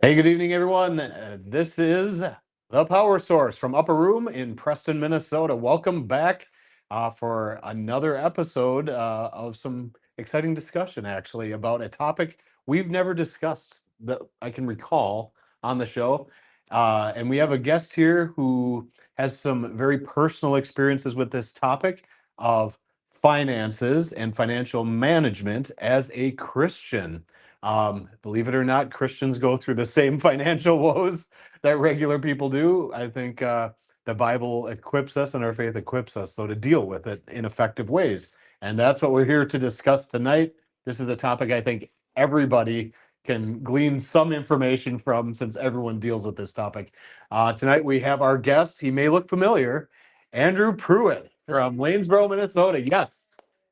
Hey, good evening, everyone. This is The Power Source from Upper Room in Preston, Minnesota. Welcome back for another episode of some exciting discussion, actually, about a topic we've never discussed that I can recall on the show. And we have a guest here who has some very personal experiences with this topic of finances and financial management as a Christian. Believe it or not, Christians go through the same financial woes that regular people do. I think the Bible equips us and our faith equips us so to deal with it in effective ways. And that's what we're here to discuss tonight. This is a topic I think everybody can glean some information from since everyone deals with this topic. Tonight we have our guest. He may look familiar, Andrew Pruett from Lanesboro, Minnesota. Yes.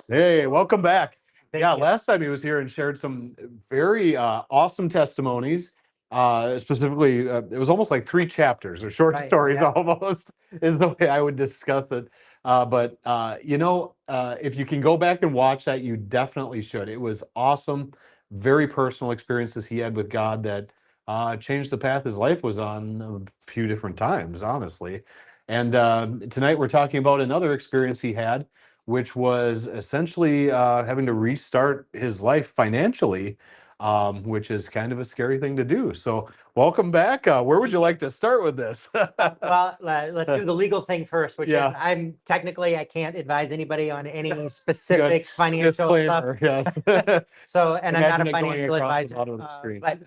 Hey, welcome back. Thank Yeah, you. last time he was here and shared some very awesome testimonies. Specifically, it was almost like 3 chapters or short Right, stories, yeah. almost is the way I would discuss it. But if you can go back and watch that, you definitely should. It was awesome, very personal experiences he had with God that changed the path his life was on a few different times, honestly. And tonight we're talking about another experience he had, which was essentially having to restart his life financially, which is kind of a scary thing to do. So, welcome back. Where would you like to start with this? Well, let's do the legal thing first, which Yeah. is I can't advise anybody on any specific financial stuff. Disclaimer, yes. So, and I'm not Imagine a it going financial across the advisor, bottom of the screen. but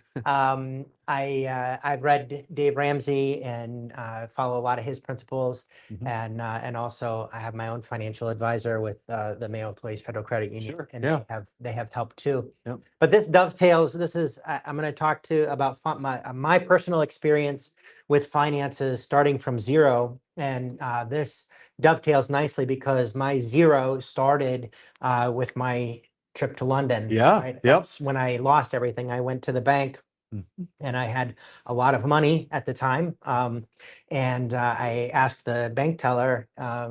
I've read Dave Ramsey and follow a lot of his principles, Mhm. and also I have my own financial advisor with the Mayo Employees Federal Credit Union, Sure, and yeah. they have help too. Yep. But this dovetails. I'm going to talk about my personal experience with finances starting from zero, and this dovetails nicely because my zero started with my trip to London. Yeah, right? yep. That's when I lost everything. I went to the bank Mhm. and I had a lot of money at the time. And I asked the bank teller, I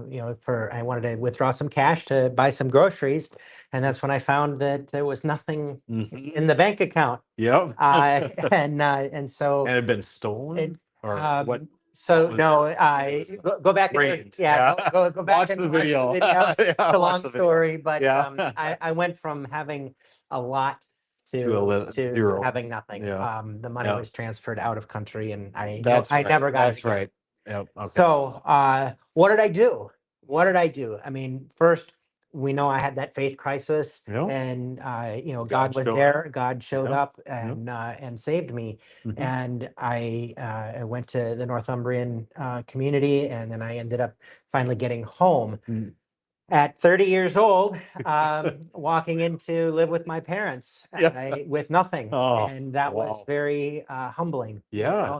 wanted to withdraw some cash to buy some groceries. And that's when I found that there was nothing Mhm. in the bank account. Yep. And so And it had been stolen? Or what? So was- no, I go back. Drained, Yeah, yeah. go back Watch and the watch video. Yeah, Yeah, it's a watch long the video. story, but Yeah. I went from having a lot To to zero. having nothing. Yeah. The money Yeah. was transferred out of country, and I That's right. never got it That's again. right. Yep. Okay. So what did I do? I mean, first, we know I had that faith crisis, Yeah. and God God was showed there. God showed Yeah. up and saved me. Mhm. And I went to the Northumbrian community, and then I ended up finally getting home Mm. at 30 years old, walking into live with my parents Yeah. with nothing. Oh, And that was wow. very humbling. Yeah.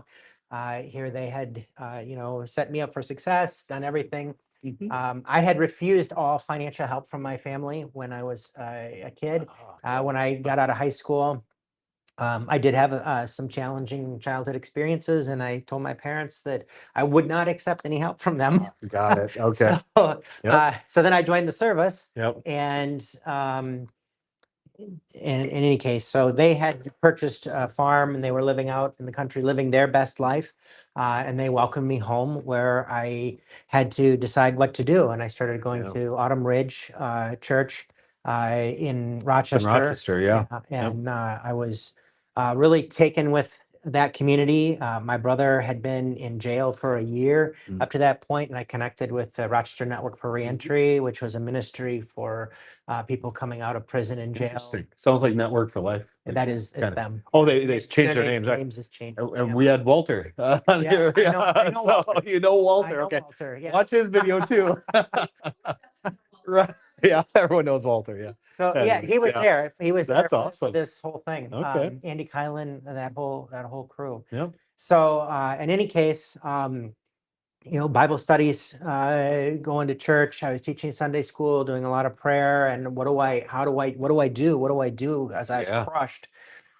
Here they had, set me up for success, done everything. Mhm. I had refused all financial help from my family when I was a kid. Oh, When I got out of high school, I did have some challenging childhood experiences, and I told my parents that I would not accept any help from them. got it. Okay. So then I joined the service, Yep. and in any case, so they had purchased a farm and they were living out in the country, living their best life. And they welcomed me home, where I had to decide what to do. And I started going Yeah. to Autumn Ridge Church in Rochester. Rochester, yeah. And I was really taken with that community. My brother had been in jail for a year Mm. up to that point, and I connected with the Rochester Network for Reentry, which was a ministry for people coming out of prison and jail. Interesting. Sounds like Network for Life. And that is Kinda. them. Oh, they changed their names. Names has changed. And we had Walter on Yeah, here. I know So Walter. you know I Walter. know Okay. Walter, yes. Watch his video too. Right. Yeah, everyone knows Walter. Yeah. So yeah, he was Yeah. there. He was there That's for awesome. this whole thing. Okay. Andy Kylan, that whole crew. Yeah. So in any case, Bible studies, going to church. I was teaching Sunday school, doing a lot of prayer. And what do I do as I was Yeah. crushed?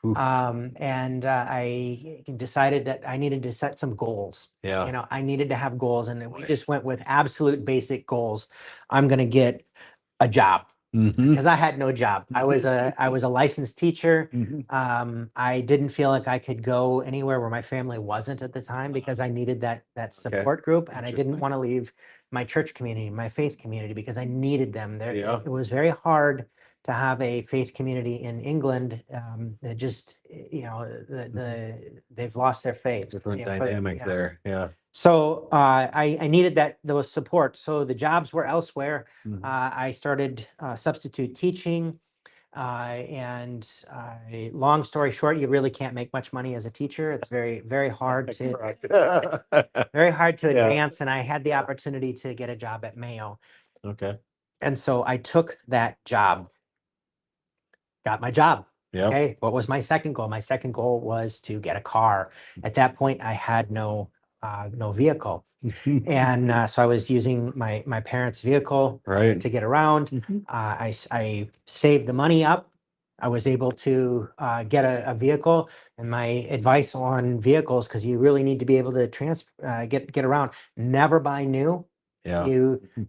Oof. And I decided that I needed to set some goals. Yeah. I needed to have goals, and we just went with absolute basic goals. I'm going to get a job. because I had no job. I was a licensed teacher. Mhm. I didn't feel like I could go anywhere where my family wasn't at the time because I needed that support group, and I didn't Interesting. want to leave my church community, my faith community, because I needed them. There, Yeah. it was very hard to have a faith community in England. That just, they've lost their faith. Different you know, for- dynamic yeah. there. Yeah. So I needed those support. So the jobs were elsewhere. Mhm. I started substitute teaching. Long story short, you really can't make much money as a teacher. It's very, very hard to Correct. Yeah. advance. And I had the opportunity to get a job at Mayo. Okay. And so I took that job, got my job. Yeah. Okay. What was my second goal? My second goal was to get a car. At that point, I had no vehicle. And so I was using my parents' vehicle Right. to get around. Mhm. I saved the money up. I was able to get a vehicle. And my advice on vehicles, because you really need to be able to get around, never buy new. Yeah.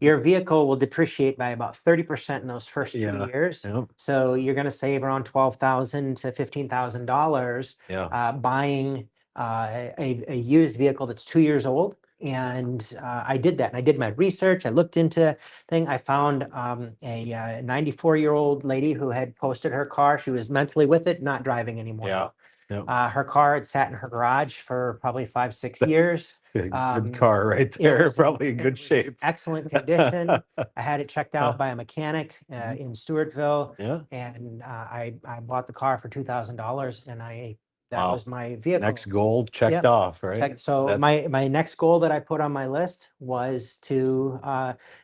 Your vehicle will depreciate by about 30% in those first 2 Yeah. years. Yep. So you're going to save around $12,000 to $15,000 Yeah. buying a used vehicle that's 2 years old. And I did that. And I did my research. I looked into thing. I found a 94-year-old lady who had posted her car. She was mentally with it, not driving anymore. Yeah. Yep. Her car had sat in her garage for probably 5-6 years. It's a good car right It there. was Probably in it good was in shape. excellent condition. I had it checked out by a mechanic Mhm. in Stewartville, Yeah. and I bought the car for $2,000, and that Wow. was my vehicle. Next goal checked Yep. off, right? So That's- my next goal that I put on my list was to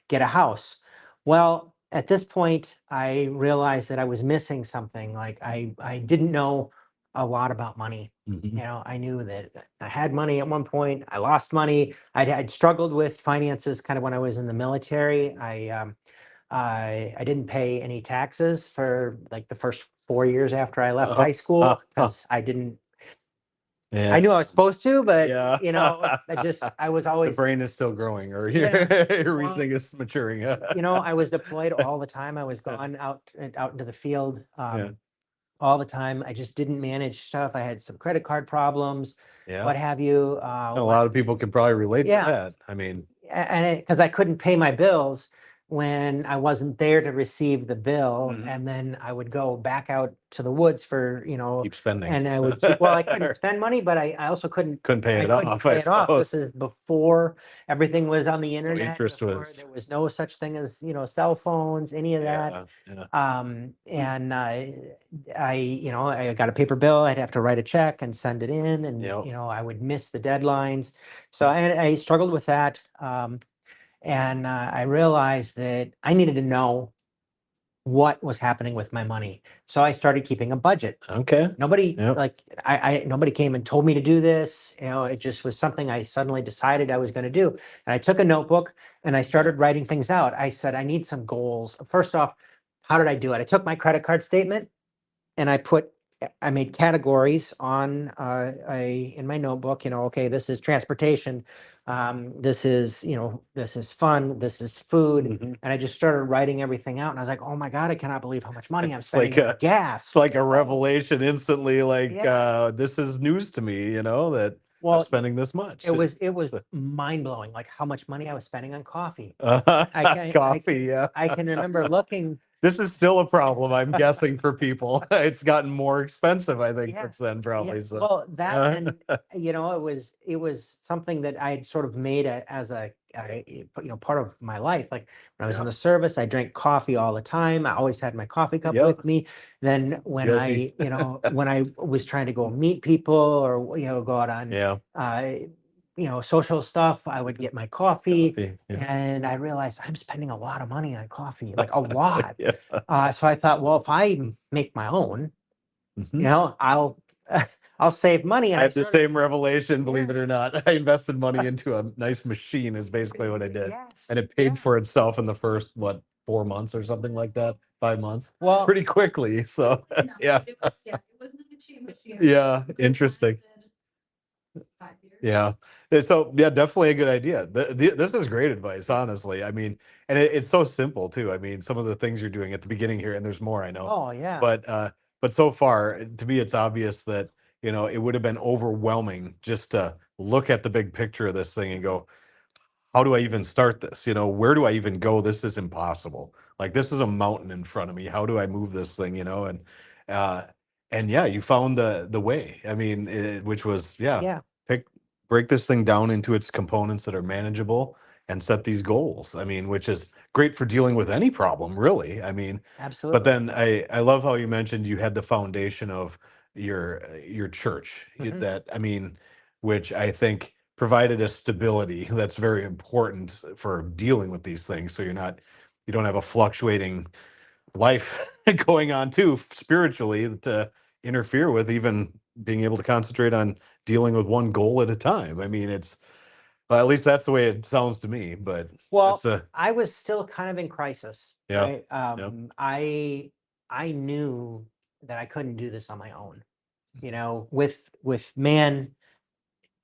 get a house. Well, at this point, I realized that I was missing something. Like I didn't know a lot about money. Mhm. I knew that I had money at one point. I lost money. I'd struggled with finances kind of when I was in the military. I didn't pay any taxes for like the first 4 years after I left high school because I didn't. Yeah. I knew I was supposed to, but Yeah. I was The always, brain is still growing, or Yeah. your reasoning is maturing. I was deployed all the time. I was gone out into the field Yeah. all the time. I just didn't manage stuff. I had some credit card problems, Yeah. what have you. A lot of people can probably relate to Yeah. that. I mean, And because I couldn't pay my bills when I wasn't there to receive the bill, Mhm. and then I would go back out to the woods for, keep spending. and I would well, I couldn't spend money, but I also couldn't Couldn't pay it off, pay I it off. suppose. This is before everything was on the internet. interest Before was- there was no such thing as, cell phones, any of that. Yeah. Yeah. And I got a paper bill. I'd have to write a check and send it in, and Yep. I would miss the deadlines. So I struggled with that. And I realized that I needed to know what was happening with my money. So I started keeping a budget. Okay. Nobody Yep. nobody came and told me to do this. It just was something I suddenly decided I was going to do. And I took a notebook and I started writing things out. I said, I need some goals. First off, how did I do it? I took my credit card statement and I made categories on in my notebook. Okay, this is transportation. This is fun. This is food. Mhm. And I just started writing everything out. And I was like, oh my God, I cannot believe how much money I'm It's like spending on gas. It's like a revelation instantly. Like, Yeah. this is news to me. That I'm Well, spending this much. it was mind blowing, like how much money I was spending on coffee. Coffee. Yeah. I can remember looking. This is still a problem, I'm guessing, for people. It's gotten more expensive, I think, Yeah. since then, probably. Yeah, So, well, that and it was something that I had sort of made as a part of my life. Like when I was in the service, I drank coffee all the time. I always had my coffee cup Yep. with me. Then when Guilty. when I was trying to go meet people or go out on yeah. social stuff, I would get my coffee. Yeah. And I realized I'm spending a lot of money on coffee, like a lot. Yeah. So I thought, well, if I make my own, Mhm. I'll save money. And I had the same revelation, believe it or not. I invested money into a nice machine is basically what I did. Yes, And it paid yes. for itself in the first, 4 months or something like that? 5 months? Well, Pretty quickly. So, No, yeah. It wasn't a cheap machine. Yeah, interesting. 5 years. Yeah. So yeah, definitely a good idea. This is great advice, honestly. I mean, and it's so simple too. I mean, some of the things you're doing at the beginning here, and there's more I know, Oh yeah, but so far to me, it's obvious that it would have been overwhelming just to look at the big picture of this thing and go, how do I even start this? Where do I even go? This is impossible. Like this is a mountain in front of me. How do I move this thing? Uh, and yeah, you found the way. I mean, which was yeah, yeah, pick break this thing down into its components that are manageable and set these goals. I mean, which is great for dealing with any problem, really. I mean, but absolutely. then I love how you mentioned you had the foundation of your church. Hmm. That I mean, which I think provided a stability that's very important for dealing with these things. So you don't have a fluctuating life going on too spiritually to interfere with even being able to concentrate on dealing with one goal at a time. I mean, well, at least that's the way it sounds to me, but Well, that's a, I was still kind of in crisis, yeah, right? yeah, I knew that I couldn't do this on my own. With man,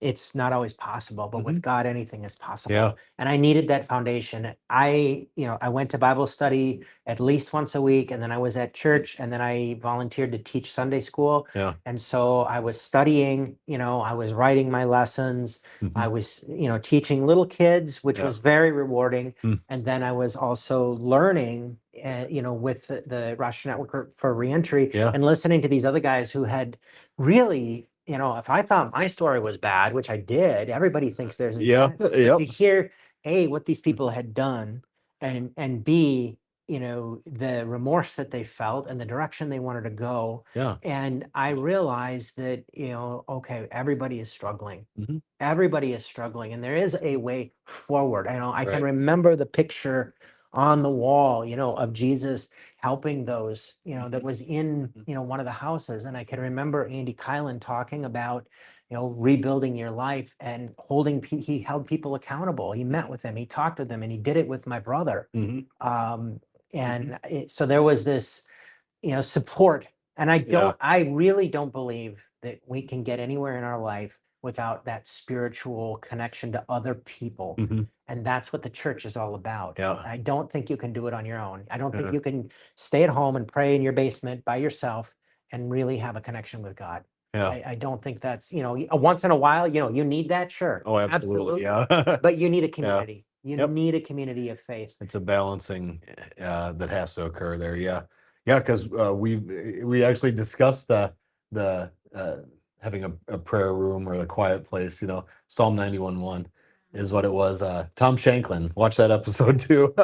it's not always possible, but hmm, with God, anything is possible. yeah, And I needed that foundation. I went to Bible study at least once a week, and then I was at church, and then I volunteered to teach Sunday school. yeah, And so I was studying, I was writing my lessons. hmm, I was, teaching little kids, which yeah, was very rewarding. hmm, And then I was also learning, with the Rosh Network for Reentry yeah, and listening to these other guys who had really, if I thought my story was bad, which I did, everybody thinks theirs is yeah, bad. But to yep, hear A, what these people had done, and B, the remorse that they felt and the direction they wanted to go. yeah, And I realized that, okay, everybody is struggling. hmm, Everybody is struggling, and there is a way forward. I can right, remember the picture on the wall, of Jesus helping those, that was in, mhm, one of the houses. And I can remember Andy Kylan talking about, rebuilding your life and he held people accountable. He met with them, he talked to them, and he did it with my brother. mhm, Um, mhm, so there was this, support. And yeah, I really don't believe that we can get anywhere in our life without that spiritual connection to other people. hmm, And that's what the church is all about. yeah, I don't think you can do it on your own. I don't think yeah, you can stay at home and pray in your basement by yourself and really have a connection with God. yeah. I don't think that's, once in a while, you need that, sure, Oh, absolutely, absolutely. yeah, But you need a yeah. community. You Yep. need a community of faith. It's a balancing that has to occur there. Yeah, yeah, because we actually discussed the having a prayer room or a quiet place. Psalm 91:1 is what it was. Tom Shanklin, watch that episode too.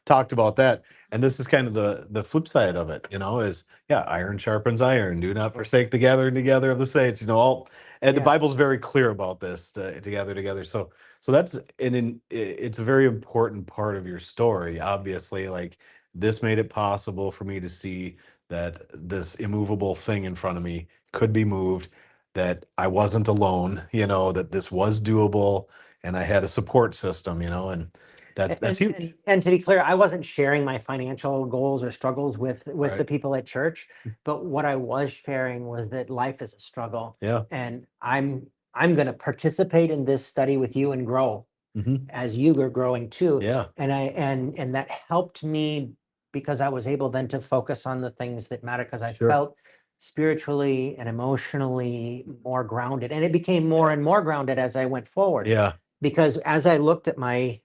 Talked about that, and this is kind of the flip side of it. Is yeah, iron sharpens iron. Do not forsake the gathering together of the saints. And the Yeah. Bible's very clear about this to gather together. So that's it's a very important part of your story. Obviously, like this made it possible for me to see that this immovable thing in front of me could be moved, that I wasn't alone, that this was doable, and I had a support system, and that's huge. And to be clear, I wasn't sharing my financial goals or struggles with Right. the people at church, but what I was sharing was that life is a struggle, Yeah. and I'm going to participate in this study with you and grow Hmm. as you were growing too. Yeah. And that helped me because I was able then to focus on the things that matter because I Sure. felt spiritually and emotionally more grounded, and it became more and more grounded as I went forward. Yeah. Because as I looked at my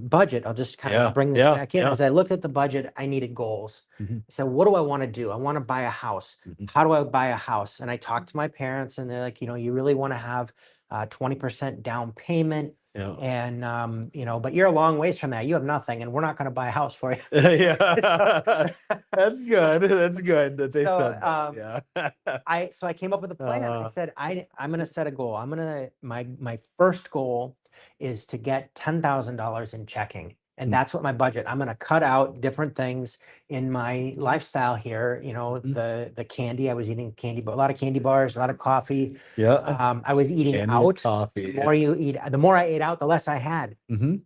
budget, I'll just kind of Yeah. bring this Yeah. back in. Yeah. As I looked at the budget, I needed goals. Hmm. So what do I want to do? I want to buy a house. Hmm. How do I buy a house? And I talked to my parents, and they're like, you really want to have 20% down payment. Yeah. And but you're a long ways from that. You have nothing, and we're not going to buy a house for you. Yeah. So, That's good. That's good that they so said that. Yeah. I came up with a plan. I Uh, said, I'm gonna set a goal. My first goal is to get $10,000 in checking. And mm, that's what my budget. I'm gonna cut out different things in my lifestyle here. mhm. The candy. I was eating candy, but a lot of candy bars, a lot of coffee. Yeah. I was eating Candy and out. coffee. The more I ate out, the less I had. Hmm.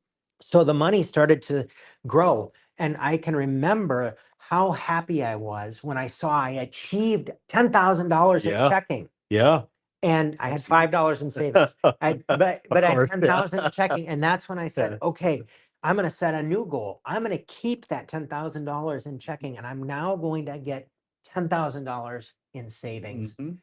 So the money started to grow. And I can remember how happy I was when I saw I achieved $10,000 in Yeah. checking. Yeah. and I had $5 in savings. But I had course, 10,000 yeah. checking, and that's when I said, Yeah. okay, I'm going to set a new goal. I'm going to keep that $10,000 in checking, and I'm now going to get $10,000 in savings. Mhm.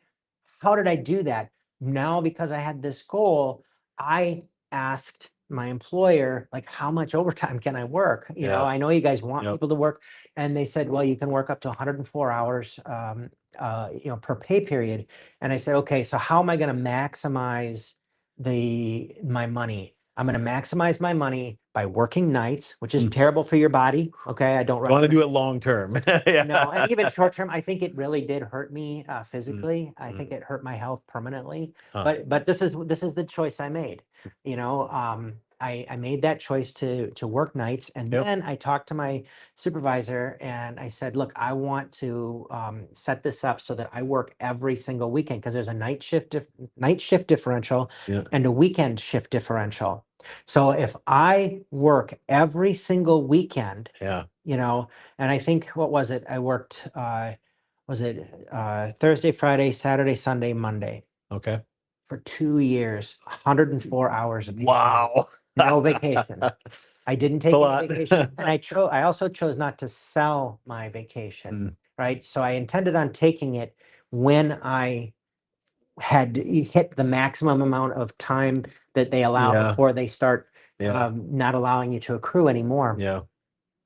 How did I do that? Now, because I had this goal, I asked my employer, like, how much overtime can I work? You know, Yeah. I know you guys want Yep. people to work. And they said, well, you can work up to 104 hours, per pay period. And I said, okay, so how am I going to maximize my money? I'm going to maximize my money by working nights, which is terrible for your body. Okay. I don't You want to recommend. do it long term. No, and even short term, I think it really did hurt me physically. I Mm. think it hurt my health permanently. Huh. But this is the choice I made. You know, I made that choice to work nights, and Yep. then I talked to my supervisor and I said, look, I want to set this up so that I work every single weekend, because there's a night shift differential Yeah. and a weekend shift differential. So if I work every single weekend, Yeah. you know, and I think, what was it? I worked, was it Thursday, Friday, Saturday, Sunday, Monday Okay. for 2 years, 104 hours of paid leave, Wow. no vacation. I didn't take a any lot. vacation, and I also chose not to sell my vacation, Mm. right? So I intended on taking it when I had hit the maximum amount of time that they allow Yeah. before they start Yeah. not allowing you to accrue anymore. Yeah.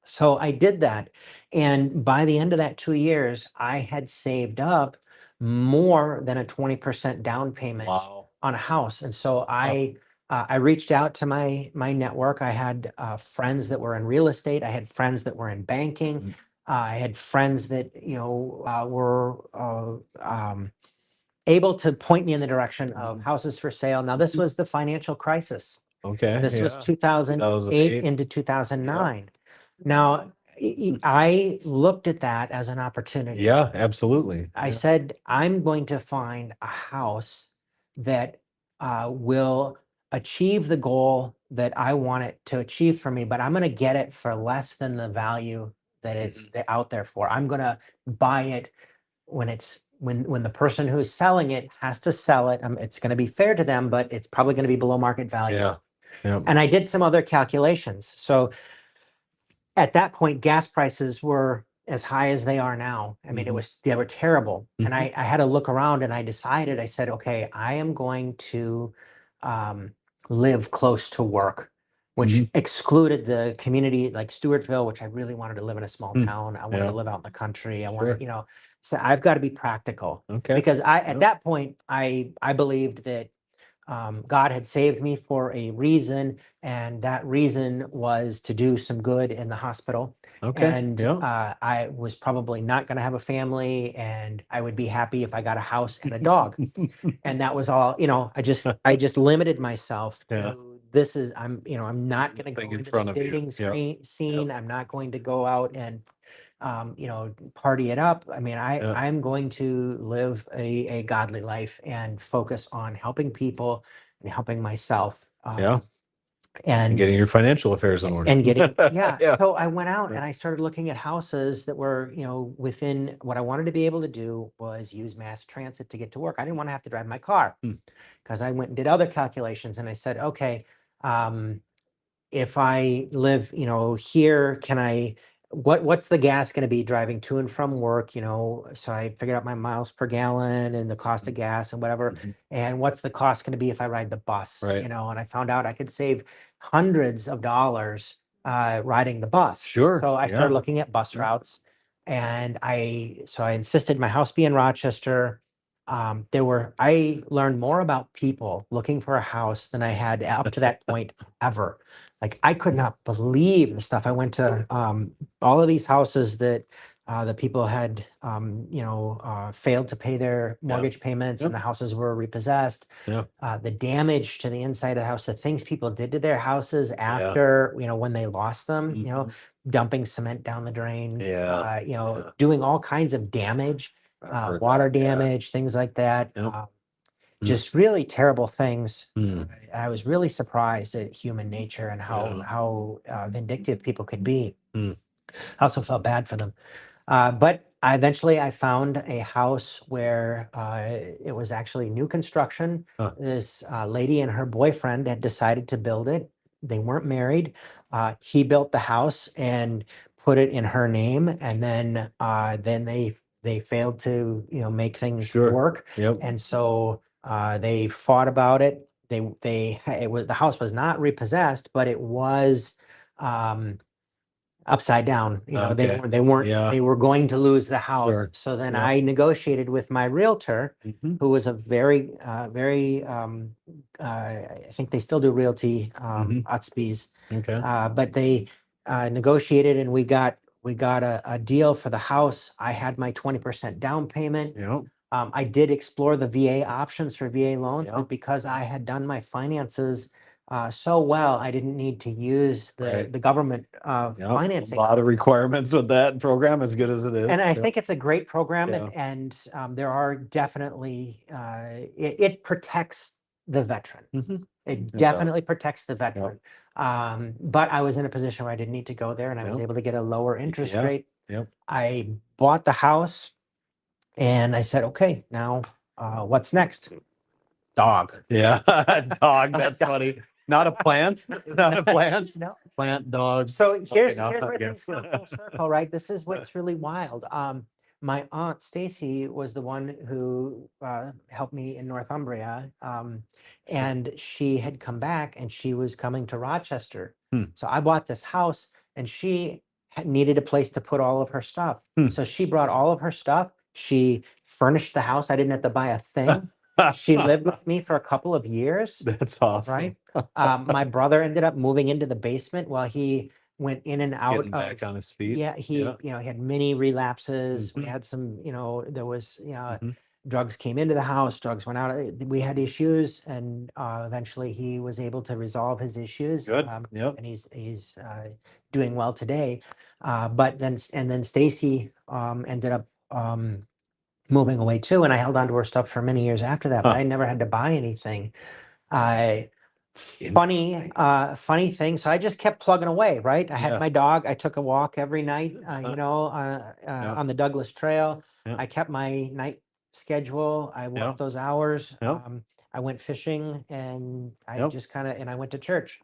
So I did that. And by the end of that 2 years, I had saved up more than a 20% down payment Wow. on a house. And so I reached out to my network. I had friends that were in real estate. I had friends that were in banking. Mm. I had friends that, were able to point me in the direction of houses for sale. Now, this was the financial crisis. Okay. This was Yeah. 2008 2008. into 2009. Now, I looked at that as an opportunity. Yeah, absolutely. I Yeah. said, I'm going to find a house that will achieve the goal that I want it to achieve for me, but I'm going to get it for less than the value that it's out there for. I'm going to buy it when the person who's selling it has to sell it. It's going to be fair to them, but it's probably going to be below market value. Yeah. Yeah. And I did some other calculations. So at that point, gas prices were as high as they are now. I mean, they were terrible. And I had to look around, and I said, okay, I am going to live close to work, which excluded the community like Stewartsville, which I really wanted to live in a small town. I wanted Yeah. to live out in the country. I Sure. wanted, so I've got to be practical. Okay. Because at that point, I believed that God had saved me for a reason, and that reason was to do some good in the hospital. Okay. And Yeah. I was probably not going to have a family, and I would be happy if I got a house and a dog. And that was all. I just limited myself to Yeah. I'm not going to go Thing in into front the of you. dating Yep. scene. I'm not going to go out and party it up. I mean, Yeah. I'm going to live a godly life and focus on helping people and helping myself. Yeah. And And getting your financial affairs in order. and getting, yeah. Yeah. So I went out Yeah. and I started looking at houses that were, within what I wanted to be able to do was use mass transit to get to work. I didn't want to have to drive my car, because I went and did other calculations, and I said, okay, if I live, here, what's the gas going to be driving to and from work? So I figured out my miles per gallon and the cost of gas and whatever. And what's the cost going to be if I ride the bus? Right. And I found out I could save hundreds of dollars riding the bus. Sure. So I Yeah. started looking at bus routes, and I insisted my house be in Rochester. I learned more about people looking for a house than I had up to that point ever. Like, I could not believe the stuff. I went to all of these houses that the people had, failed to pay their mortgage payments, and the houses were repossessed. Yeah. The damage to the inside of the house, the things people did to their houses after, when they lost them, dumping cement down the drain, doing all kinds of damage, water damage, things like that. Yep. Just really terrible things. I was really surprised at human nature and how vindictive people could be. I also felt bad for them. But eventually I found a house where it was actually new construction. Huh. This lady and her boyfriend had decided to build it. They weren't married. He built the house and put it in her name, and then they failed to make things Sure. work. Yep. And so they fought about it. The house was not repossessed, but it was upside down. Okay. They weren't Yeah. they were going to lose the house. Sure. So then Yep. I negotiated with my realtor, Mhm. who was a very I think they still do realty, Mhm. Utsby's, Okay. but they negotiated, and we got a deal for the house. I had my 20% down payment. Yep. I did explore the VA options for VA loans, Yeah. but because I had done my finances so well, I didn't need to use Right. the government Yep. financing. A lot of requirements with that program, as good as it is. And I Yep. think it's a great program, Yeah. and there are definitely it protects the veteran. Mhm. It It does. definitely protects the veteran. But I was in a position where I didn't need to go there, and I was Yep. able to get a lower interest Yeah. rate. Yep. I bought the house, and I said, okay, now what's next? Dog. Yeah. Dog. That's Dog. funny. Not a plant. Not a plant. No. Plant dog. So here's now here's I where guess. things come full circle, right? This is what's really wild. My aunt Stacy was the one who helped me in Northumbria, and she had come back, and she was coming to Rochester. Hmm. So I bought this house, and she needed a place to put all of her stuff. Hmm. So she brought all of her stuff. She furnished the house. I didn't have to buy a thing. She lived with me for a couple of years. That's awesome. Right. My brother ended up moving into the basement while he went in and out Getting back on his feet. yeah, he he had many relapses. We Mhm. had some, there was, Mhm. drugs came into the house, drugs went out. We had issues, and eventually he was able to resolve his issues. Good. Yep. And he's doing well today. But then Stacy ended up moving away too, and I held on to her stuff for many years after that, but Huh. I never had to buy anything. In- Funny thing. So I just kept plugging away, right? I Yeah. had my dog. I took a walk every night, Yeah. on the Douglas Trail. Yeah. I kept my night schedule. I Yeah. worked those hours. Yeah. I went fishing, and I Yep. just and I went to church.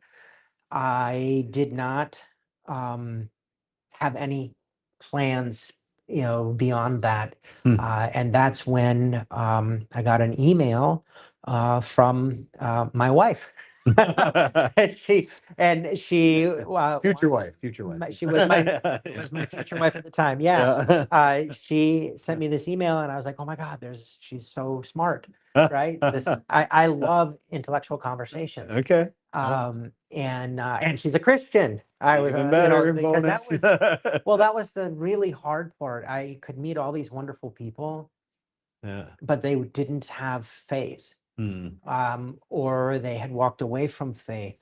I did not have any plans, beyond that. Hmm. And that's when I got an email from my wife. She Future wife. she was my future wife at the time. Yeah. She sent me this email, and I was like, oh my God, she's so smart, right? I love intellectual conversation. Okay. And she's a Christian. I was Even better. because Bonus. that was the really hard part. I could meet all these wonderful people, Yeah. but they didn't have faith, Hmm. or they had walked away from faith,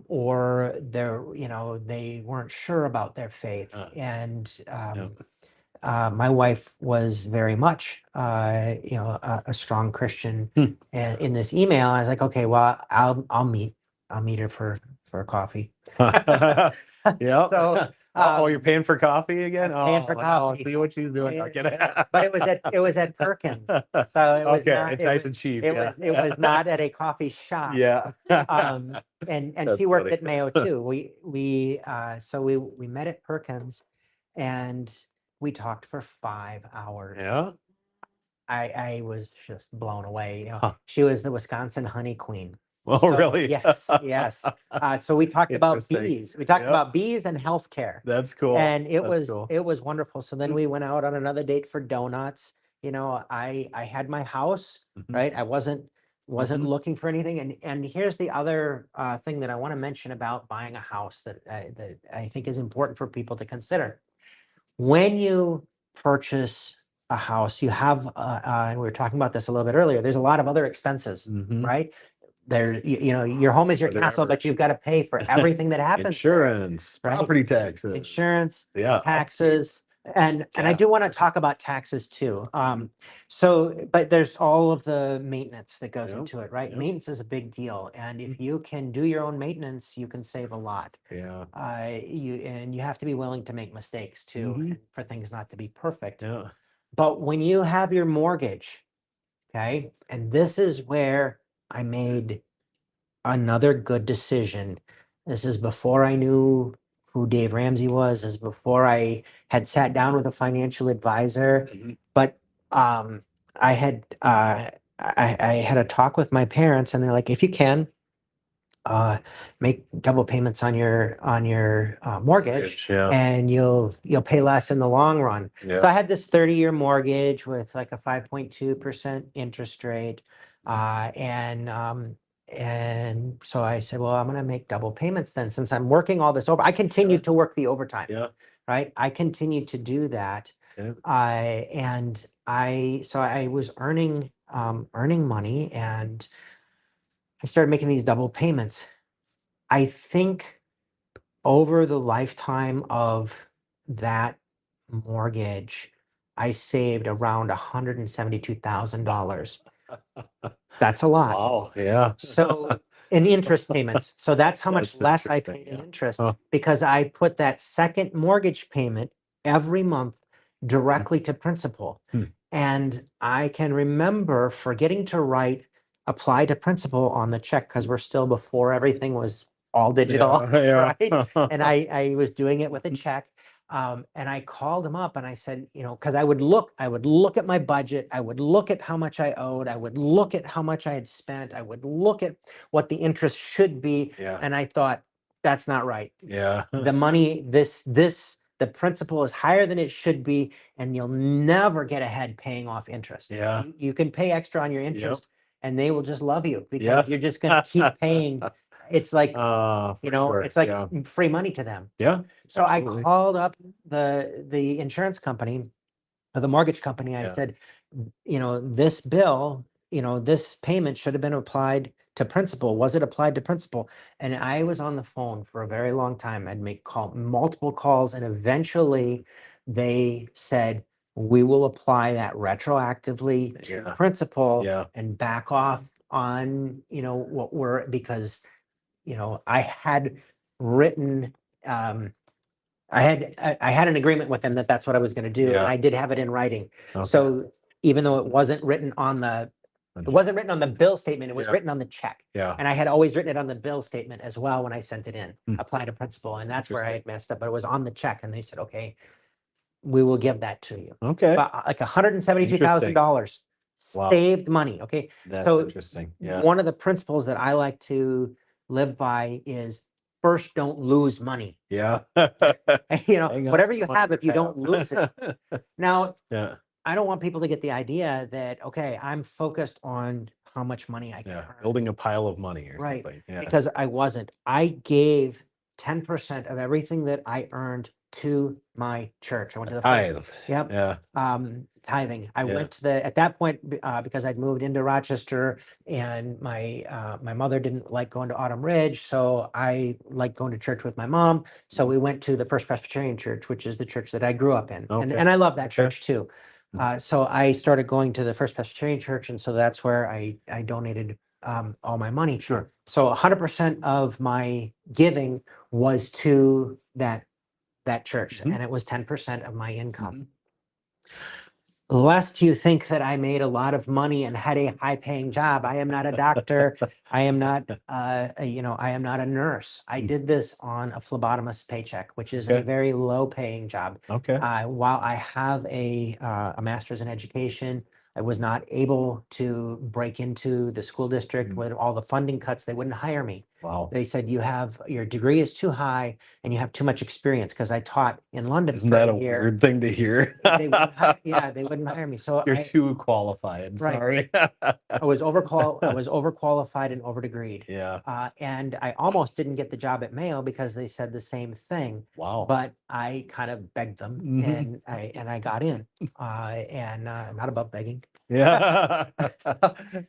or they weren't sure about their faith. And my wife was very much, a strong Christian. Hmm. And in this email, I was like, okay, well, I'll meet her for a coffee. Yeah. So, You're paying for coffee again? I'm paying for no, coffee. see what she's doing. Yeah. I'll get it. But it was at Perkins, so it was Okay, not, it's nice and cheap. it Yeah. was not at a coffee shop. Yeah. And That's she worked funny. at Mayo too. We met at Perkins, and we talked for 5 hours. Yeah. I was just blown away. Huh. She was the Wisconsin honey queen. Oh, So, really? Yes. So we talked about Interesting. bees. We talked Yep. about bees and healthcare. That's cool. And it That's cool. was wonderful. So then we went out on another date for donuts. I had my house, Mhm. right? I wasn't Mhm. looking for anything. And here's the other thing that I want to mention about buying a house that I think is important for people to consider. When you purchase a house, you have, and we were talking about this a little bit earlier, there's a lot of other expenses, Mhm. right? Your home is your Are there castle, ever- but you've got to pay for everything that happens there. Insurance, right? property taxes. Insurance, Yeah. taxes, And I do want to talk about taxes too. But there's all of the maintenance that goes Yep, into it, right? yep. Maintenance is a big deal, and if you can do your own maintenance, you can save a lot. Yeah. You have to be willing to make mistakes too, Mhm. and for things not to be perfect. Yeah. But when you have your mortgage, okay, and this is where I made another good decision. This is before I knew who Dave Ramsey was. This is before I had sat down with a financial advisor. Mhm. But I had I had a talk with my parents, and they're like, if you can make double payments on your mortgage, Yeah. and you'll pay less in the long run. So Yeah. I had this 30-year mortgage with like a 5.2% interest rate, and so I said, well, I'm going to make double payments then, since I'm working all this over. I continued to work the overtime. Yeah. Right. I continued to do that. Yeah. So I was earning money, and I started making these double payments. I think over the lifetime of that mortgage, I saved around $172,000. That's a lot. Wow. Yeah. So in interest payments. So that's how much That's less I interesting, paid in yeah. interest, Huh. because I put that second mortgage payment every month directly to principal. Hmm. And I can remember forgetting to write apply to principal on the check, because we're still before everything was all digital. Yeah. Right? And I was doing it with a check. And I called him up and I said, because I would look at my budget, I would look at how much I owed, I would look at how much I had spent, I would look at what the interest should be. Yeah. And I thought, that's not right. Yeah. The money, the principal is higher than it should be, and you'll never get ahead paying off interest. Yeah. You can pay extra on your Yep. interest, and they will just love you, because Yeah. you're just going to keep paying. It's like, For sure. it's like Yeah. free money to them. Yeah. So Absolutely. I called up the insurance company, or the mortgage company. I Yeah. said, this bill, this payment should have been applied to principal. Was it applied to principal? And I was on the phone for a very long time. I'd make multiple calls, and eventually they said, we will apply that retroactively to Yeah. principal, Yeah. and back off on, because I had written, I had an agreement with them that that's what I was going to do, and Yeah. I did have it in writing. Okay. So even though it wasn't written on the bill statement, it was Yeah. written on the check. Yeah. And I had always written it on the bill statement as well when I sent it in, Hmm. apply to principal, and that's where I had messed up. But it was on the check, and they said, okay, we will give that to you. Okay. But like $172,000 Wow. saved money. Okay. That's So interesting. Yeah. one of the principles that I like to live by is, first, don't lose money. Yeah. Hang on whatever to you the money have, if you don't lose it. Now, Yeah. I don't want people to get the idea that, okay, I'm focused on how much money I can Yeah. earn. Building a pile of money or Right. something. Yeah. Because I wasn't. I gave 10% of everything that I earned to my church. I went to the Tithe. Yep. Yeah. Tithing. I Yeah. went to at that point, because I'd moved into Rochester, and my mother didn't like going to Autumn Ridge, so I liked going to church with my mom. So we went to the First Presbyterian Church, which is the church that I grew up in, Okay. and I love that Okay. church too. So I started going to the First Presbyterian Church, and so that's where I donated all my money. Sure. So 100% of my giving was to that church, Mhm. and it was 10% of my income. Mhm. Lest you think that I made a lot of money and had a high-paying job, I am not a doctor. I am not, I am not a nurse. I did this on a phlebotomist paycheck, which is a Okay. very low-paying job. Okay. While I have a master's in education, I was not able to break into the school district. With all the funding cuts, they wouldn't hire me. Wow. They said, your degree is too high and you have too much experience, because I taught in London. Isn't for that a year. weird thing to hear? They wouldn't they wouldn't hire me. So You're too qualified. Right. Sorry. I was overqualified and overdegreed. Yeah. And I almost didn't get the job at Mayo, because they said the same thing. Wow. But I kind of begged them, Mhm. and I got in. I'm not above begging. Yeah.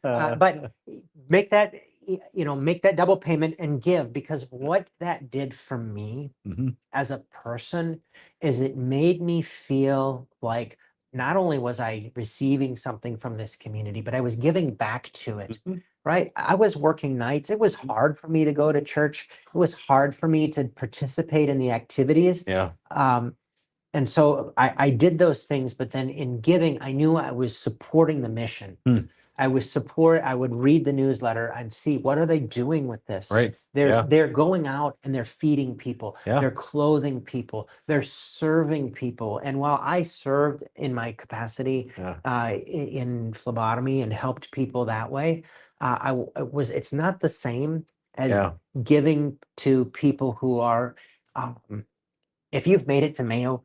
But make that, make that double payment and give, because what that did for me as a person is it made me feel like not only was I receiving something from this community, but I was giving back to it. Right. I was working nights. It was hard for me to go to church. It was hard for me to participate in the activities. Yeah. And so I did those things, but then in giving, I knew I was supporting the mission. I would read the newsletter and see what are they doing with this. Right. They're going out and they're feeding people. Yeah. They're clothing people. They're serving people. And while I served in my capacity in phlebotomy and helped people that way, it's not the same as giving to people who are, if you've made it to Mayo,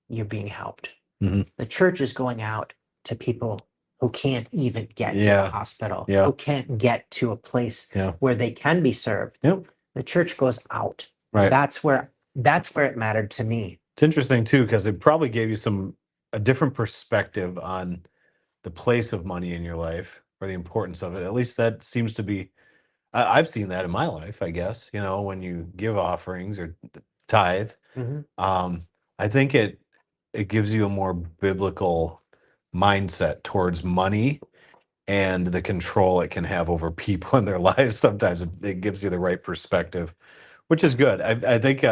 you're being helped. The church is going out to people who can't even get to the hospital, who can't get to a place where they can be served. The church goes out. Right. That's where it mattered to me. It's interesting too, because it probably gave you a different perspective on the place of money in your life, or the importance of it. At least that seems to be, I've seen that in my life, I guess, when you give offerings or tithe. I think it gives you a more biblical mindset towards money and the control it can have over people in their lives. Sometimes it gives you the right perspective, which is good. I think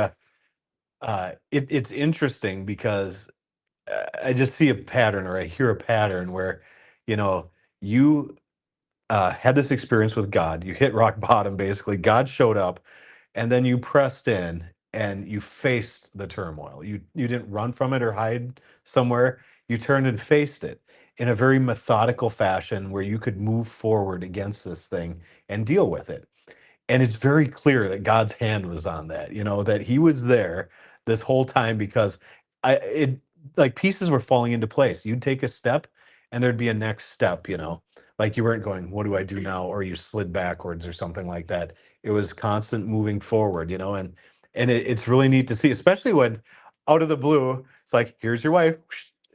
it's interesting because I just see a pattern, or I hear a pattern where, you had this experience with God. You hit rock bottom, basically. God showed up, and then you pressed in and you faced the turmoil. You didn't run from it or hide somewhere. You turned and faced it in a very methodical fashion where you could move forward against this thing and deal with it. And it's very clear that God's hand was on that, that he was there this whole time, because like pieces were falling into place. You'd take a step and there'd be a next step, like you weren't going, what do I do now? Or you slid backwards or something like that. It was constant moving forward, and it's really neat to see, especially when out of the blue, it's like, here's your wife.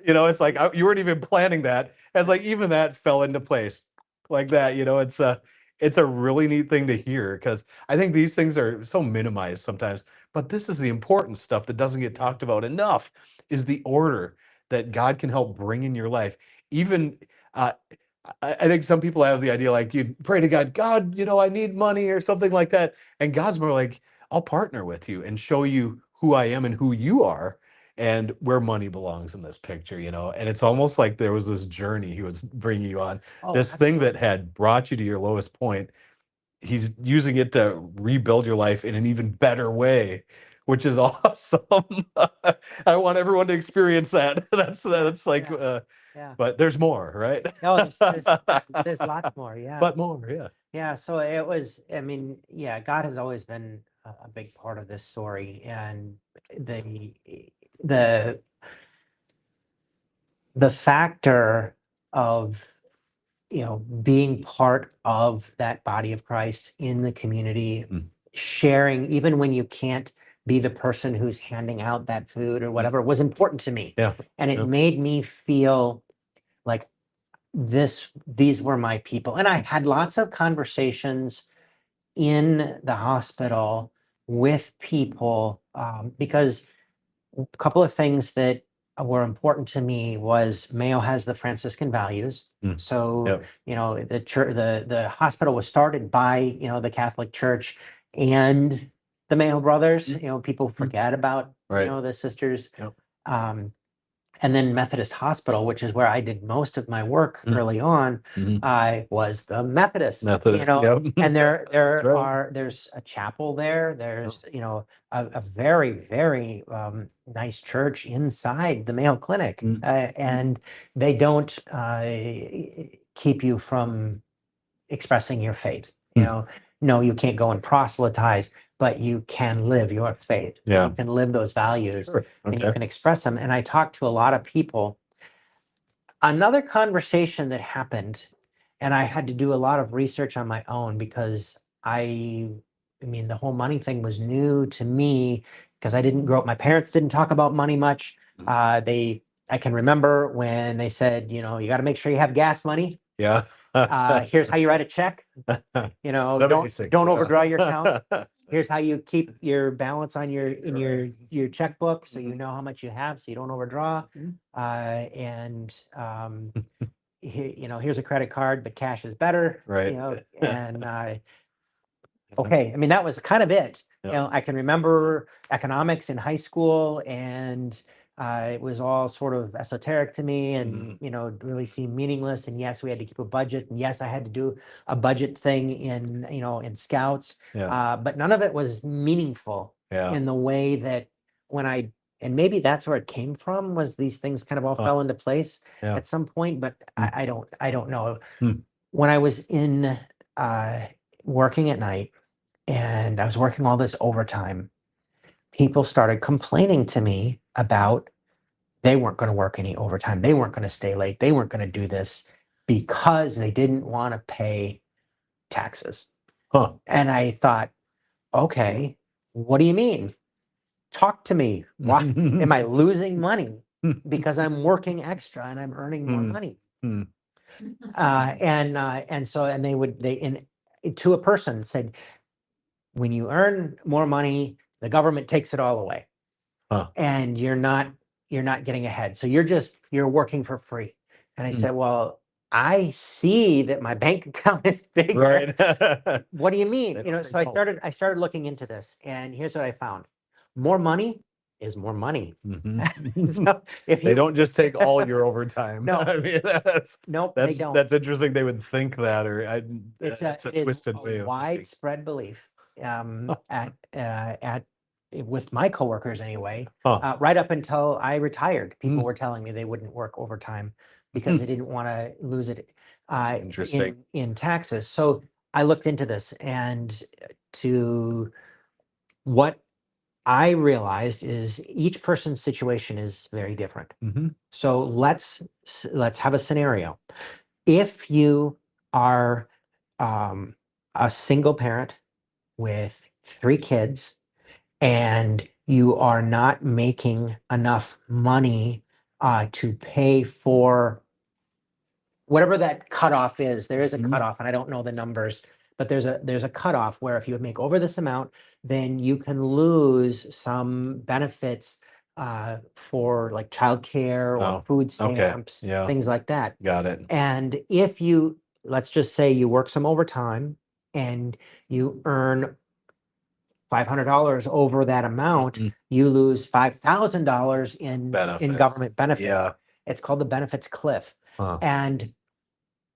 It's like you weren't even planning that. It's like even that fell into place like that. It's a really neat thing to hear, because I think these things are so minimized sometimes. But this is the important stuff that doesn't get talked about enough, is the order that God can help bring in your life. Even I think some people have the idea, like, you pray to God, I need money or something like that. And God's more like, I'll partner with you and show you who I am and who you are and where money belongs in this picture, And it's almost like there was this journey he was bringing you on, this thing that had brought you to your lowest point. He's using it to rebuild your life in an even better way, which is awesome. I want everyone to experience that. That's like, but there's more, right? No, there's lots more. Yeah. But more, yeah. Yeah. So it was, God has always been a big part of this story, and the factor of being part of that body of Christ in the community, sharing even when you can't be the person who's handing out that food or whatever, was important to me. And it made me feel like these were my people. And I had lots of conversations in the hospital with people, because a couple of things that were important to me was Mayo has the Franciscan values. So, the church, the hospital was started by, the Catholic Church and the Mayo brothers. People forget about, the sisters. And then Methodist Hospital, which is where I did most of my work early on, I was the Methodist. And there's a chapel there. There's, a very, very nice church inside the Mayo Clinic. And they don't keep you from expressing your faith. No, you can't go and proselytize, but you can live your faith. You can live those values, and you can express them. And I talked to a lot of people. Another conversation that happened, and I had to do a lot of research on my own, because the whole money thing was new to me, because I didn't grow up. My parents didn't talk about money much. I can remember when they said, you got to make sure you have gas money. Here's how you write a check. You know, That'd be don't sick. overdraw your account. Here's how you keep your balance on your checkbook, so you know how much you have, so you don't overdraw. You know, here's a credit card, but cash is better. Right. You know, and okay, I mean, that was kind of it. You know, I can remember economics in high school, and it was all sort of esoteric to me, and you know, really seemed meaningless. And yes, we had to keep a budget, and yes, I had to do a budget thing in, you know, in Scouts. But none of it was meaningful in the way that when and maybe that's where it came from, was these things kind of all fell into place at some point, but I don't know. When I was in working at night, and I was working all this overtime, people started complaining to me about they weren't going to work any overtime. They weren't going to stay late. They weren't going to do this because they didn't want to pay taxes. And I thought, okay, what do you mean? Talk to me. Why am I losing money because I'm working extra and I'm earning more money? And they to a person said, when you earn more money, the government takes it all away, and you're not getting ahead. So you're working for free. And I said, well, I see that my bank account is bigger. Right. What do you mean? You know, so I started looking into this, and here's what I found: more money is more money. So if They don't just take all your overtime. No. I mean, Nope, they don't. that's interesting. They would think that, or It's that's it a is twisted a way of thinking. widespread belief with my coworkers anyway. Right up until I retired, people were telling me they wouldn't work overtime because they didn't want to lose it Interesting. in taxes. So I looked into this, and to what I realized is each person's situation is very different. So let's have a scenario. If you are a single parent with 3 kids, and you are not making enough money to pay for whatever that cutoff is. There is a cutoff, and I don't know the numbers, but there's a cutoff where if you make over this amount, then you can lose some benefits for like childcare or food stamps, things like that. Got it. And if let's just say you work some overtime and you earn $500 over that amount, you lose $5,000 in government benefits. It's called the benefits cliff. And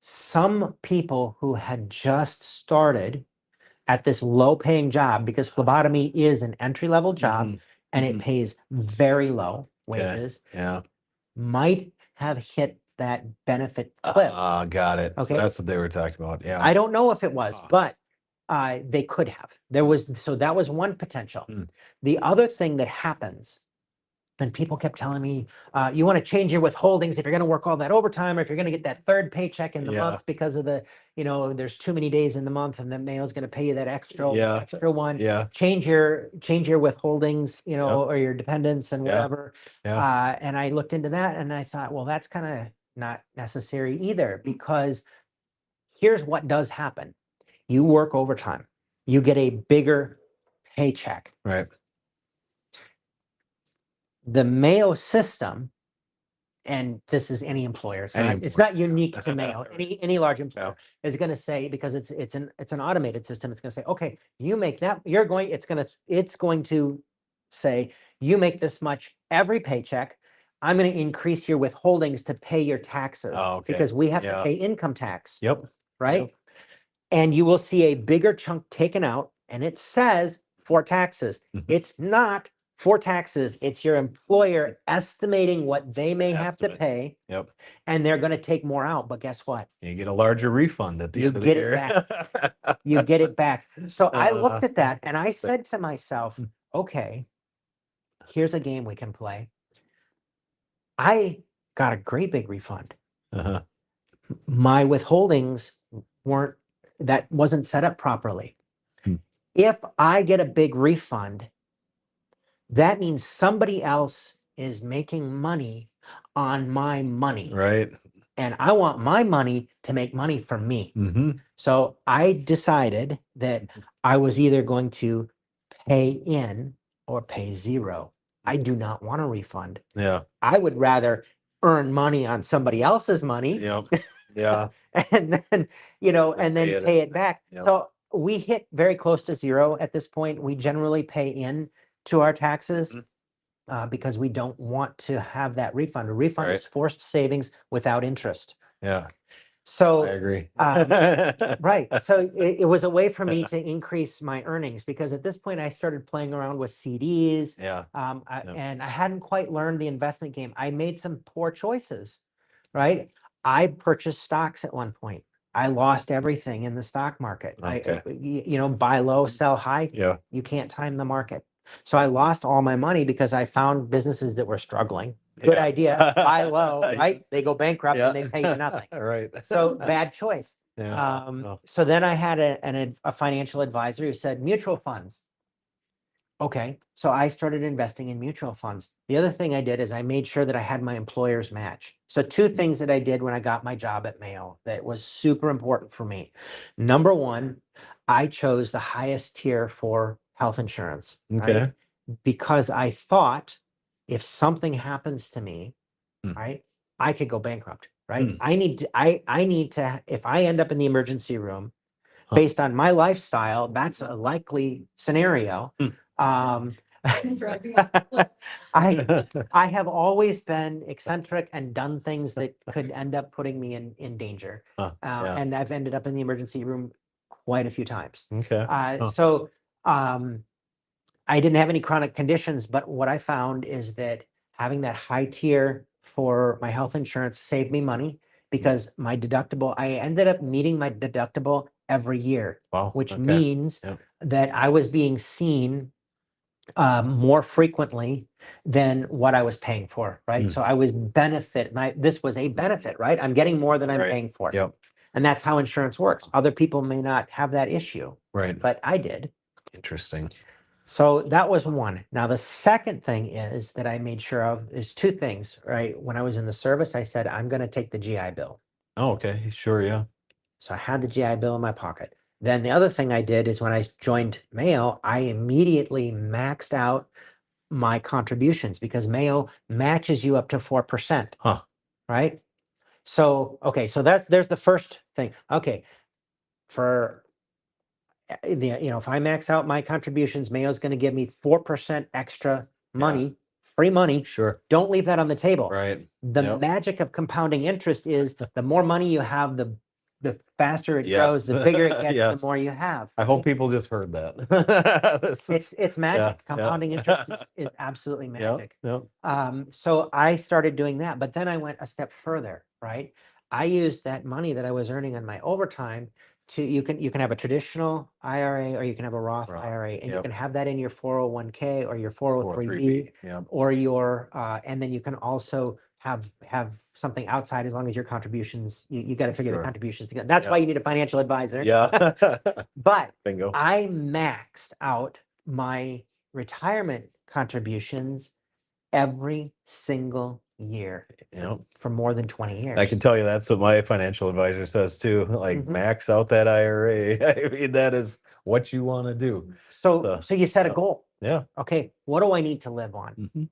some people who had just started at this low paying job, because phlebotomy is an entry level job and it pays very low wages, might have hit that benefit cliff. Got it. Okay. So that's what they were talking about. Yeah. I don't know if it was, but they could have. So that was one potential. The other thing that happens, and people kept telling me, you want to change your withholdings if you're going to work all that overtime, or if you're going to get that third paycheck in the month because of there's too many days in the month and the mail's going to pay you that extra one. Change your withholdings, or your dependents and whatever. And I looked into that and I thought, well, that's kind of not necessary either, because here's what does happen. You work overtime, you get a bigger paycheck. Right. The Mayo system, and this is any employer, it's not unique to Mayo. Any large employer is going to say, because it's an automated system, it's going to say, okay, you make that, it's going to say, you make this much every paycheck. I'm going to increase your withholdings to pay your taxes, because we have to pay income tax. Right. And you will see a bigger chunk taken out, and it says for taxes. It's not for taxes. It's your employer estimating what they may have to pay. And they're going to take more out. But guess what? You get a larger refund at the end of the year. You get it back. You get it back. So I looked at that and I said to myself, okay, here's a game we can play. I got a great big refund. My withholdings wasn't set up properly. If I get a big refund, that means somebody else is making money on my money. Right. and I want my money to make money for me. Mm-hmm. So I decided that I was either going to pay in or pay zero. I do not want a refund. Yeah. I would rather earn money on somebody else's money Yep. Yeah. and then, and then pay it. pay it back. Yep. So we hit very close to zero at this point. We generally pay in to our taxes because we don't want to have that refund. A refund Right. is forced savings without interest. Yeah. I So, agree. right. So it was a way for me to increase my earnings because at this point I started playing around with CDs. Yeah. And I hadn't quite learned the investment game. I made some poor choices, right? I purchased stocks at one point. I lost everything in the stock market. Okay. Buy low, sell high. Yeah. You can't time the market. So I lost all my money because I found businesses that were struggling. Good idea. Buy low, right? They go bankrupt and they pay you nothing. Right. So bad choice. Yeah. So then I had a financial advisor who said mutual funds. Okay, so I started investing in mutual funds. The other thing I did is I made sure that I had my employer's match. So two things that I did when I got my job at Mayo that was super important for me. Number one, I chose the highest tier for health insurance, right? Okay. Because I thought if something happens to me, right, I could go bankrupt, right? I need to, if I end up in the emergency room, based on my lifestyle, that's a likely scenario. I have always been eccentric and done things that could end up putting me in danger. And I've ended up in the emergency room quite a few times. Okay. So I didn't have any chronic conditions, but what I found is that having that high tier for my health insurance saved me money because my deductible, I ended up meeting my deductible every year, Wow. which means that I was being seen more frequently than what I was paying for, right? So I was this was a benefit, right? I'm getting more than I'm paying for. Yep. And that's how insurance works. Other people may not have that issue, Right. but I did. Interesting. So that was one. Now, the second thing is that I made sure of is two things, right? When I was in the service, I said, I'm going to take the GI Bill. Oh, okay. Sure. Yeah. So I had the GI Bill in my pocket. Then the other thing I did is when I joined Mayo, I immediately maxed out my contributions because Mayo matches you up to 4%. Huh. Right? So, okay. So there's the first thing. Okay. For if I max out my contributions, Mayo's going to give me 4% extra money, free money. Sure. Don't leave that on the table. Right. The magic of compounding interest is the more money you have, the faster it grows, the bigger it gets, the more you have. I hope people just heard that. It's magic. Compounding interest is absolutely magic. So I started doing that, but then I went a step further, right? I used that money that I was earning on my overtime you can have a traditional IRA or you can have a Roth IRA, and you can have that in your 401k or your 403b or your and then you can also have something outside as long as your contributions, you got to figure the contributions together. That's why you need a financial advisor. But bingo. I maxed out my retirement contributions every single year for more than 20 years. I can tell you that's what my financial advisor says too. Like max out that IRA. I mean, that is what you want to do. So you set a goal. Yeah. Okay. What do I need to live on?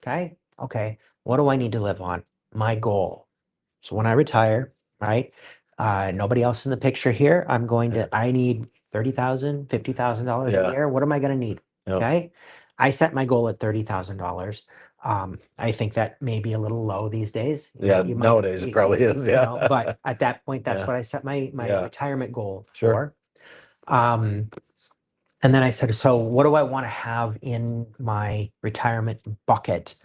Okay. What do I need to live on? My goal. So when I retire, right? Nobody else in the picture here. I need $30,000, $50,000 a year. What am I going to need? Okay. I set my goal at $30,000. I think that may be a little low these days. Nowadays it probably is. But at that point, that's what I set my retirement goal for. And then I said, so what do I want to have in my retirement bucket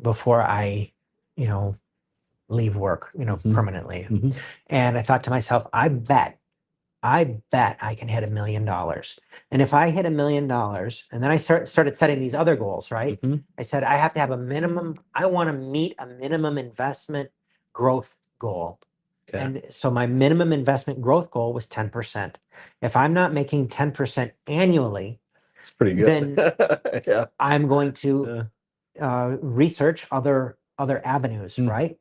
before I, leave work, permanently? And I thought to myself, I bet I can hit $1 million. And if I hit $1 million, and then I started setting these other goals, right? I said, I have to have a minimum, I want to meet a minimum investment growth goal. And so my minimum investment growth goal was 10%. If I'm not making 10% annually, it's pretty good. Then I'm going to research other avenues, right?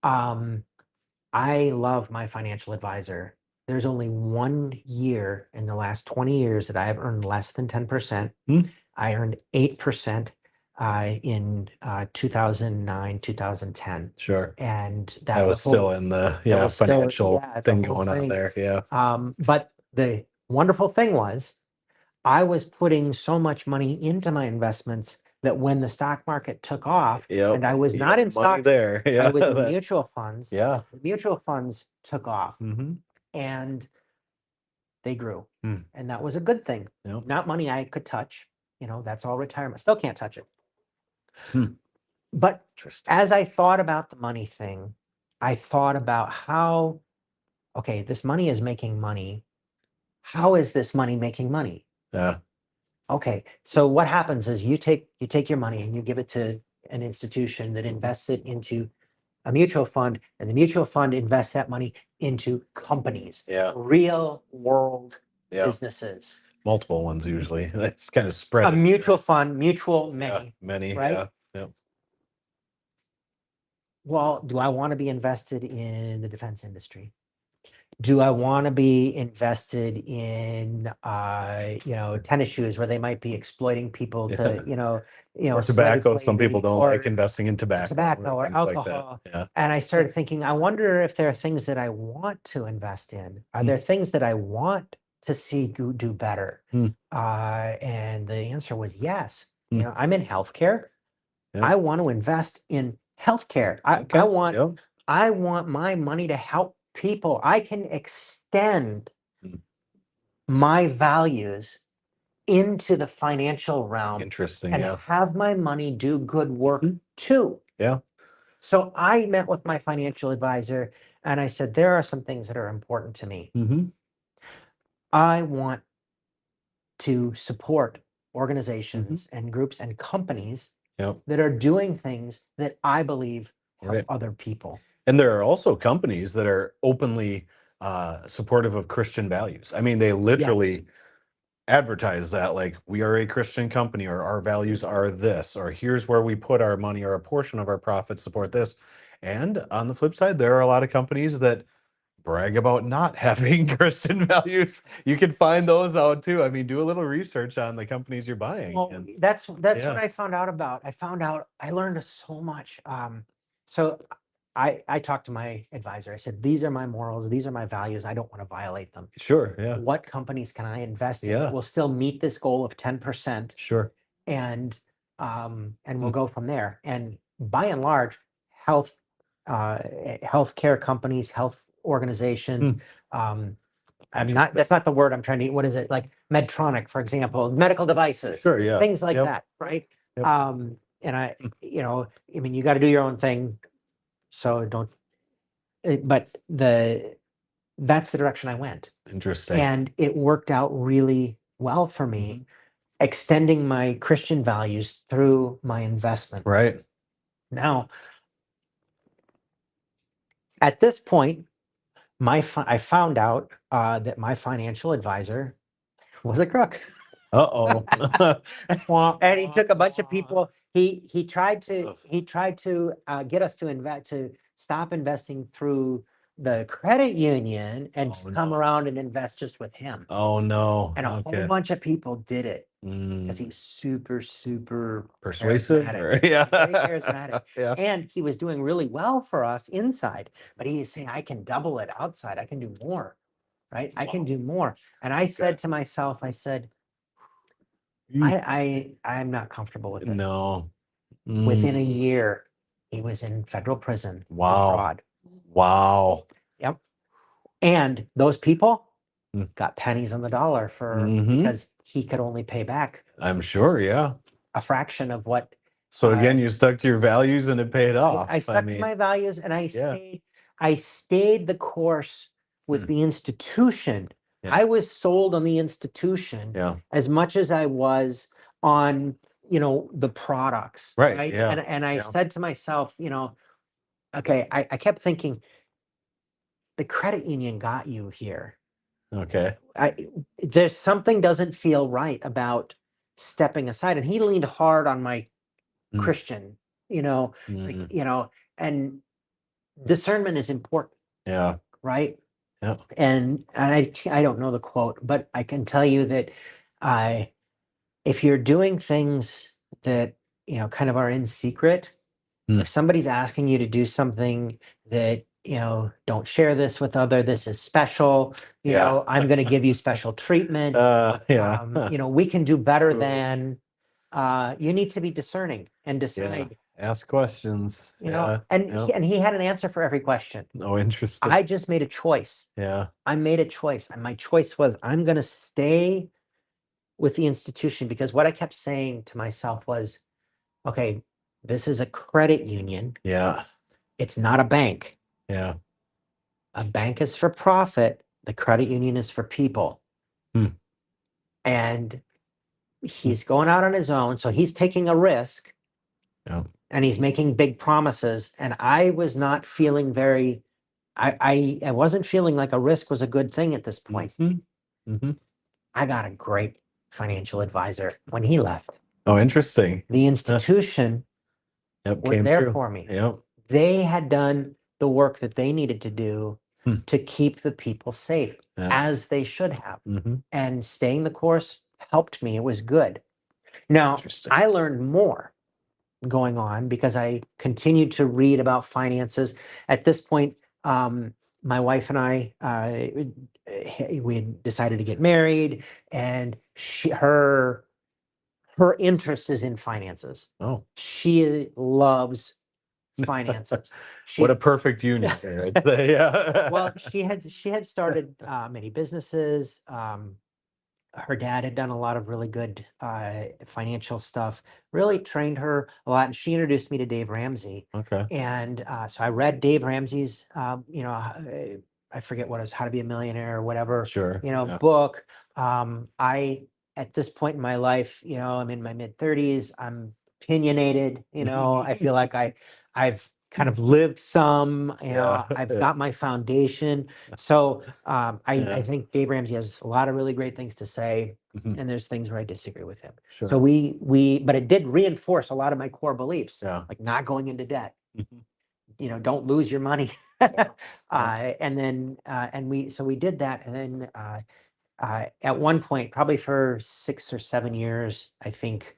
I love my financial advisor. There's only 1 year in the last 20 years that I have earned less than 10%. Hmm. I earned 8% in 2009, 2010. Sure. And That that was the whole, still in the that was still, financial yeah, the thing whole going on thing. there. Yeah. But the wonderful thing was, I was putting so much money into my investments that when the stock market took off, Yep. and I was You not got in money stock, there. I Yeah. was in mutual funds. Yeah. The mutual funds took off Mm-hmm. and they grew. Hmm. And that was a good thing. Yep. Not money I could touch. That's all retirement. Still can't touch it. Hmm. But Interesting. as I thought about the money thing, I thought about how, okay, this money is making money. How is this money making money? Yeah. Okay, so what happens is you take your money and you give it to an institution that invests it into a mutual fund, and the mutual fund invests that money into companies, Yeah. real world Yeah. businesses. Multiple ones usually. That's kind of spread. A mutual fund, Yeah. many. Many. Right? Yeah. Yep. Well, do I want to be invested in the defense industry? Do I want to be invested in tennis shoes where they might be exploiting people to Or tobacco. slave Some people labor, don't like investing in tobacco or things like that. alcohol? Yeah. And I started thinking, I wonder if there are things that I want to invest in. Are Hmm. there things that I want to see do better? Hmm. And the answer was yes. Hmm. I'm in healthcare. Yep. I want to invest in healthcare. Okay. Yep. I want my money to help people. I can extend Hmm. my values into the financial realm Interesting. and Yeah. have my money do good work Mhm. too. Yeah. So I met with my financial advisor and I said, there are some things that are important to me. Mm-hmm. I want to support organizations and groups and companies Yep. that are doing things that I believe help Right. other people. And there are also companies that are openly supportive of Christian values. I mean, they literally advertise that, like, we are a Christian company, or our values are this, or here's where we put our money, or a portion of our profits support this. And on the flip side, there are a lot of companies that brag about not having Christian values. You can find those out too. I mean, do a little research on the companies you're buying. Well, And that's what yeah. I found out about. I learned so much. So I talked to my advisor. I said, these are my morals, these are my values. I don't want to violate them. Sure. Yeah. What companies can I invest in Yeah. that will still meet this goal of 10%? Sure. And we'll go from there. And by and large, healthcare companies, health organizations, that's not the word I'm trying to, what is it? Like Medtronic, for example, medical devices, Sure. Yeah. things like Yep. that, right? Yep. And I mean, you got to do your own thing. So but that's the direction I went. Interesting. And it worked out really well for me, extending my Christian values through my investment. Right. Now, at this point, I found out that my financial advisor was a crook. Uh-oh. And he took a bunch of people. He tried to get us to stop investing through the credit union and to come around and invest just with him. Oh no. And a whole bunch of people did it because he was super, super Persuasive. charismatic. Yeah. He's very charismatic. Yeah. And he was doing really well for us inside, but he was saying, I can double it outside. I can do more, right? I can do more. And I said to myself, I said, I'm not comfortable with it. No. Within a year, he was in federal prison for Wow. fraud. Wow. Yep. And those people Mm. got pennies on the dollar because he could only pay back I'm sure. Yeah. a fraction of what. So again, you stuck to your values and it paid off. I stuck to my values and Yeah. I stayed the course with the institution. Yeah. I was sold on the institution as much as I was on, the products. Right. Yeah. And I said to myself, okay, I kept thinking, the credit union got you here. Okay. There's something doesn't feel right about stepping aside. And he leaned hard on my Christian, and discernment is important, Yeah. right? Yeah. And I don't know the quote, but I can tell you that if you're doing things that, kind of are in secret, Mm. if somebody's asking you to do something that, don't share this with this is special, Yeah. I'm going to give you special treatment. Yeah. We can do better Ooh. than, you need to be discerning and Yeah. decide, Ask questions. Yeah. and he had an answer for every question. Oh, interesting. I just made a choice. Yeah. I made a choice, and my choice was I'm going to stay with the institution, because what I kept saying to myself was, okay, this is a credit union. Yeah. It's not a bank. Yeah. A bank is for profit. The credit union is for people. Hmm. And he's going out on his own. So he's taking a risk. Yeah. And he's making big promises. And I was not feeling I wasn't feeling like a risk was a good thing at this point. Mm-hmm. I got a great financial advisor when he left. Oh, interesting. The institution was Came there through. for me. Yep. They had done the work that they needed to do to keep the people safe, as they should have. And staying the course helped me. It was good. Now, I learned more going on because I continued to read about finances. At this point, my wife and I, we had decided to get married, and her interest is in finances. Oh, she loves finances. What a perfect union there, I'd say. Yeah. Well, she had started many businesses. Her dad had done a lot of really good financial stuff, really trained her a lot. And she introduced me to Dave Ramsey. Okay. And so I read Dave Ramsey's, I forget what it was, How to Be a Millionaire or whatever, Sure. book. At this point in my life, I'm in my mid 30s. I'm opinionated, I feel like I've kind of lived some, I've got my foundation. So I think Dave Ramsey has a lot of really great things to say, and there's things where I disagree with him. Sure. So but it did reinforce a lot of my core beliefs, like not going into debt, don't lose your money. And then we did that, and then at one point, probably for 6 or 7 years, I think,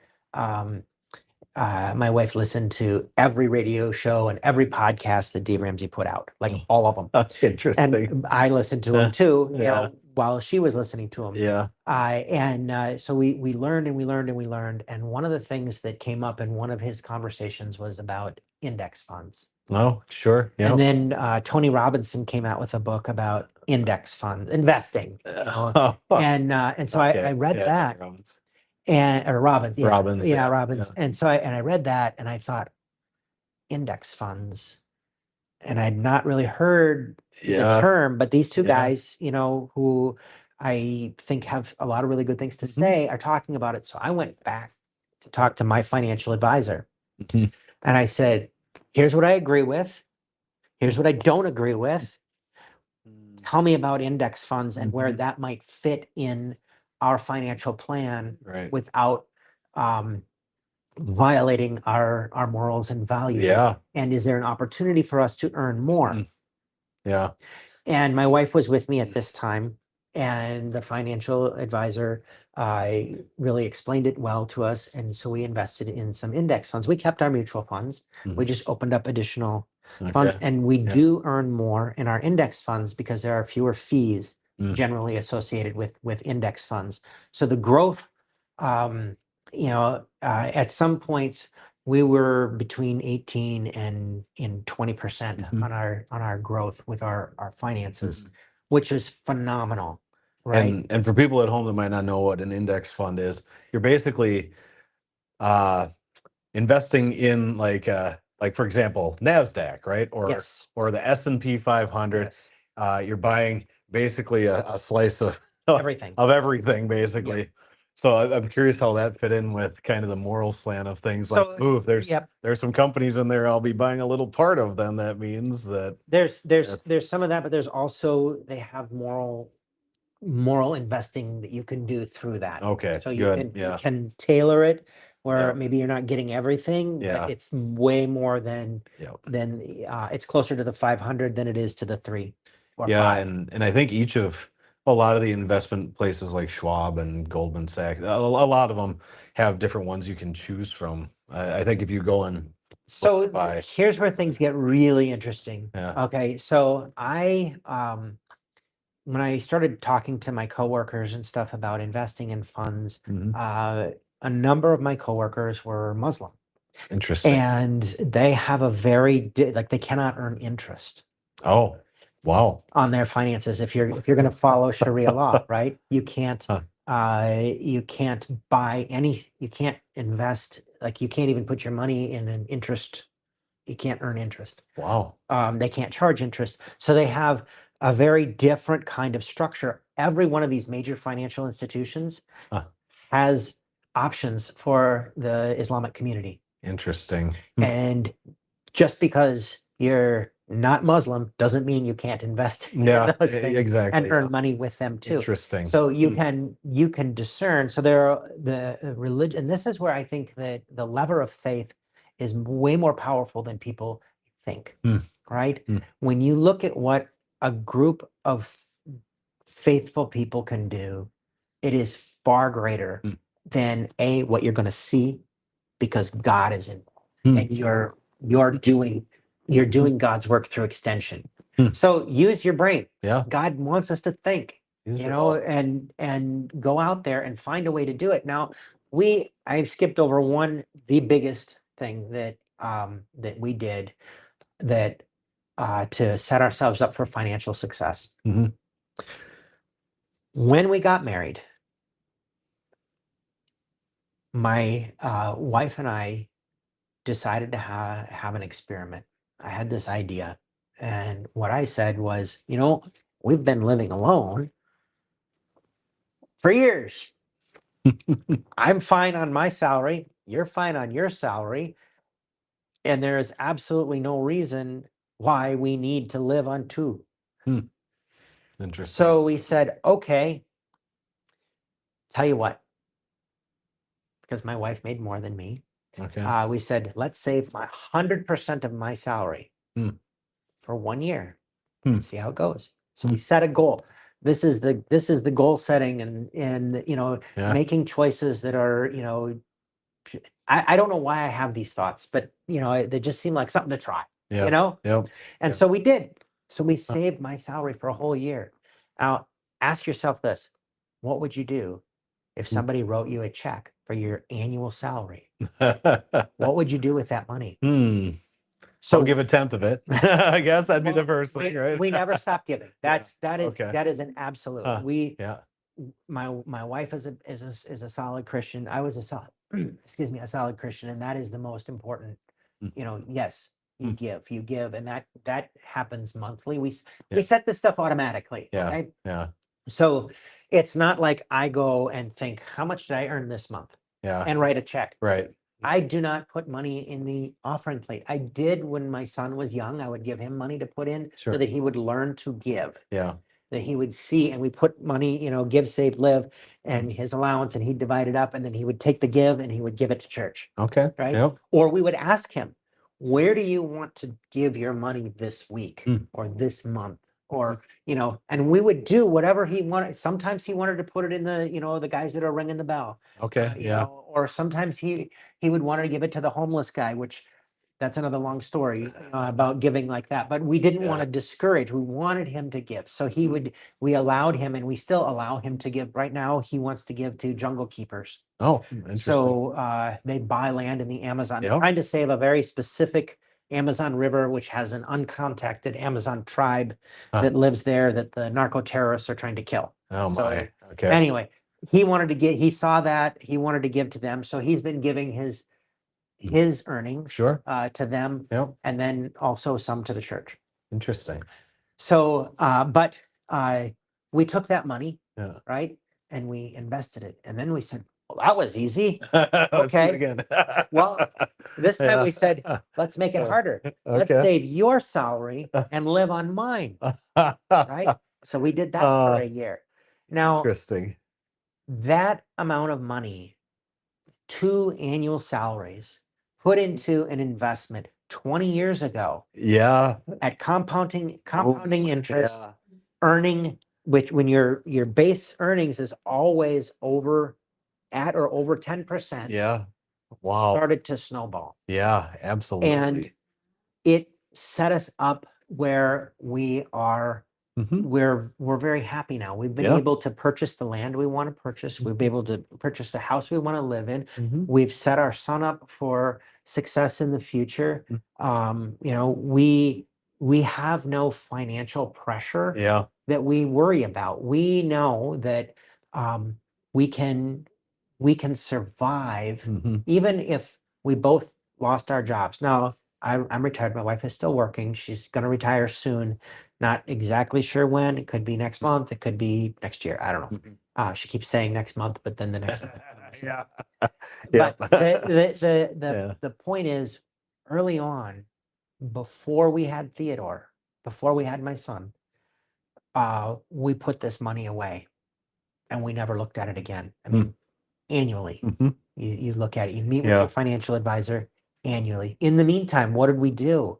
my wife listened to every radio show and every podcast that Dave Ramsey put out, like all of them. That's interesting. And I listened to them too, Yeah. while she was listening to them. Yeah. So we learned and we learned and we learned. And one of the things that came up in one of his conversations was about index funds. Oh, sure. Yeah. And then Tony Robinson came out with a book about index funds, investing. And so I read that. Robbins. Robbins. And so I read that, and I thought, index funds. And I'd not really heard the term, but these two guys, who I think have a lot of really good things to say, are talking about it. So I went back to talk to my financial advisor. And I said, here's what I agree with. Here's what I don't agree with. Tell me about index funds and where that might fit in our financial plan, without violating our morals and values. Yeah. And is there an opportunity for us to earn more? Yeah. And my wife was with me at this time, and the financial advisor really explained it well to us. And so we invested in some index funds. We kept our mutual funds. We just opened up additional funds, and we do earn more in our index funds because there are fewer fees generally associated with index funds. So the growth, at some points we were between 18 and 20% on our growth with our finances, which is phenomenal. Right. And for people at home that might not know what an index fund is, you're basically investing in like for example, NASDAQ, right? Or the S&P 500. You're buying basically a slice of everything basically. So I'm curious how that fit in with kind of the moral slant of things. There's some companies in there I'll be buying a little part of, then that means that there's some of that, but there's also, they have moral investing that you can do through that. Okay, So you good. can tailor it where Yep. maybe you're not getting everything, Yeah. but it's way more than Yep. it's closer to the 500 than it is to the 3 or Yeah, 5. and I think a lot of the investment places like Schwab and Goldman Sachs, a lot of them have different ones you can choose from. I think if you go and So by, here's where things get really interesting. Yeah. Okay, so when I started talking to my coworkers and stuff about investing in funds, Mhm. a number of my coworkers were Muslim, Interesting. and they have a like they cannot earn interest Oh, wow. on their finances if you're going to follow Sharia law, right? You can't Huh. you can't buy you can't invest, like you can't even put your money in an interest. You can't earn interest. Wow. They can't charge interest. So they have a very different kind of structure. Every one of these major financial institutions Huh. has options for the Islamic community. Interesting. And just because you're not Muslim doesn't mean you can't invest in those things exactly. and earn money with them too. Interesting. So you can discern. So there are the religion, and this is where I think that the lever of faith is way more powerful than people think. Right? When you look at what a group of faithful people can do, it is far greater than what you're going to see, because God is involved and you're doing God's work through extension. So use your brain. Yeah. God wants us to think, and go out there and find a way to do it. Now, I've skipped over the biggest thing that we did that to set ourselves up for financial success. When we got married, my wife and I decided to have an experiment. I had this idea, and what I said was, we've been living alone for years. I'm fine on my salary. You're fine on your salary. And there is absolutely no reason why we need to live on 2. Interesting. So we said, okay, tell you what, because my wife made more than me. Okay. We said, let's save 100% of my salary for 1 year and see how it goes. So we set a goal. This is the goal setting, and making choices that are, I don't know why I have these thoughts, but they just seem like something to try. And so we did. So we saved my salary for a whole year. Now, ask yourself this: what would you do if somebody wrote you a check for your annual salary? What would you do with that money? So give a tenth of it. I guess that'd be the first thing, right? We never stop giving. That is an absolute. My wife is a solid Christian. I was a solid a solid Christian, and that is the most important. Yes, you give, and that happens monthly. We set this stuff automatically. Yeah. Yeah. So it's not like I go and think, how much did I earn this month? Yeah. And write a check. Right. I do not put money in the offering plate. I did when my son was young. I would give him money to put in so that he would learn to give. Yeah. That he would see, and we put money, give, save, live, and his allowance, and he'd divide it up, and then he would take the give and he would give it to church. Okay. Right. Yep. Or we would ask him, where do you want to give your money this week or this month? Or, and we would do whatever he wanted. Sometimes he wanted to put it in the guys that are ringing the bell. Okay. Or sometimes he would want to give it to the homeless guy, which that's another long story about giving like that. But we didn't want to discourage. We wanted him to give. So we allowed him, and we still allow him to give. Right now, he wants to give to jungle keepers. Oh, interesting. So they buy land in the Amazon. Yep. They're trying to save a very specific Amazon River, which has an uncontacted Amazon tribe that lives there that the narco terrorists are trying to kill. Oh my. Okay. Anyway, he saw that, he wanted to give to them. So he's been giving his earnings to them, and then also some to the church. Interesting. So, but we took that money, right, and we invested it, and then we said, well, that was easy. Okay. Well, this time we said, let's make it harder. Let's save your salary and live on mine. Right. So we did that for a year. Now, interesting. That amount of money 2 annual salaries put into an investment 20 years ago Yeah. at compounding Oh, interest, yeah. earning, which when your base earnings is always at or over 10%, Yeah. Wow. started to snowball. Yeah, And absolutely. it set us up where we are. Mhm. We're very happy now. We've been Yeah. able to purchase the land we want to purchase. We've been able to purchase the house we want to live in. Mhm. We've set our son up for success in the future. Mm. You know, we have no financial pressure Yeah. that we worry about. We know that we can survive Mhm. even if we both lost our jobs. Now, I'm retired. My wife is still working. She's going to retire soon. Not exactly sure when. It could be next month. It could be next year. I don't know. Mhm. She keeps saying next month, but then the next month comes. Yeah. But Yep. Yeah. the point is, early on, before we had Theodore, before we had my son, we put this money away and we never looked at it again. I mean, annually. Mhm. You look at it, you meet with Yeah. your financial advisor annually. In the meantime, what did we do?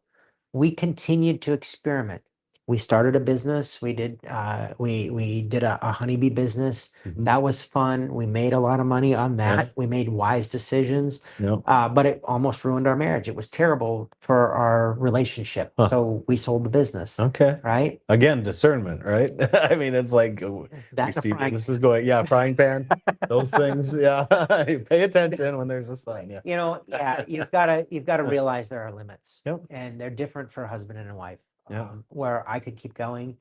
We continued to experiment. We started a business. We did a honeybee business. Mhm. That was fun. We made a lot of money on Yeah. that. We made wise decisions. Yep. But it almost ruined our marriage. It was terrible for our relationship. Huh. So we sold the business, Okay. right? Again, discernment, right? I mean, it's like we That and a see where frying this is going. Yeah, frying pan, those things. Yeah, pay attention when there's a sign. Yeah. Yeah, you've got to realize there are limits. Yep. And they're different for husband and a wife. Yeah. Where I could keep going,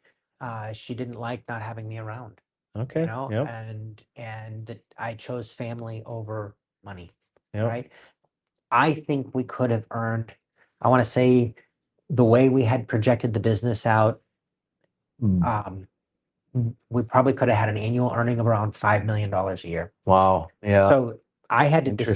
she didn't like not having me around, Okay. Yep. and that I chose family over money, Yep. right? I think we could have earned, I want to say, the way we had projected the business out, um, we probably could have had an annual earning of around $5 million a year. Wow. Yeah. So I had to Interesting.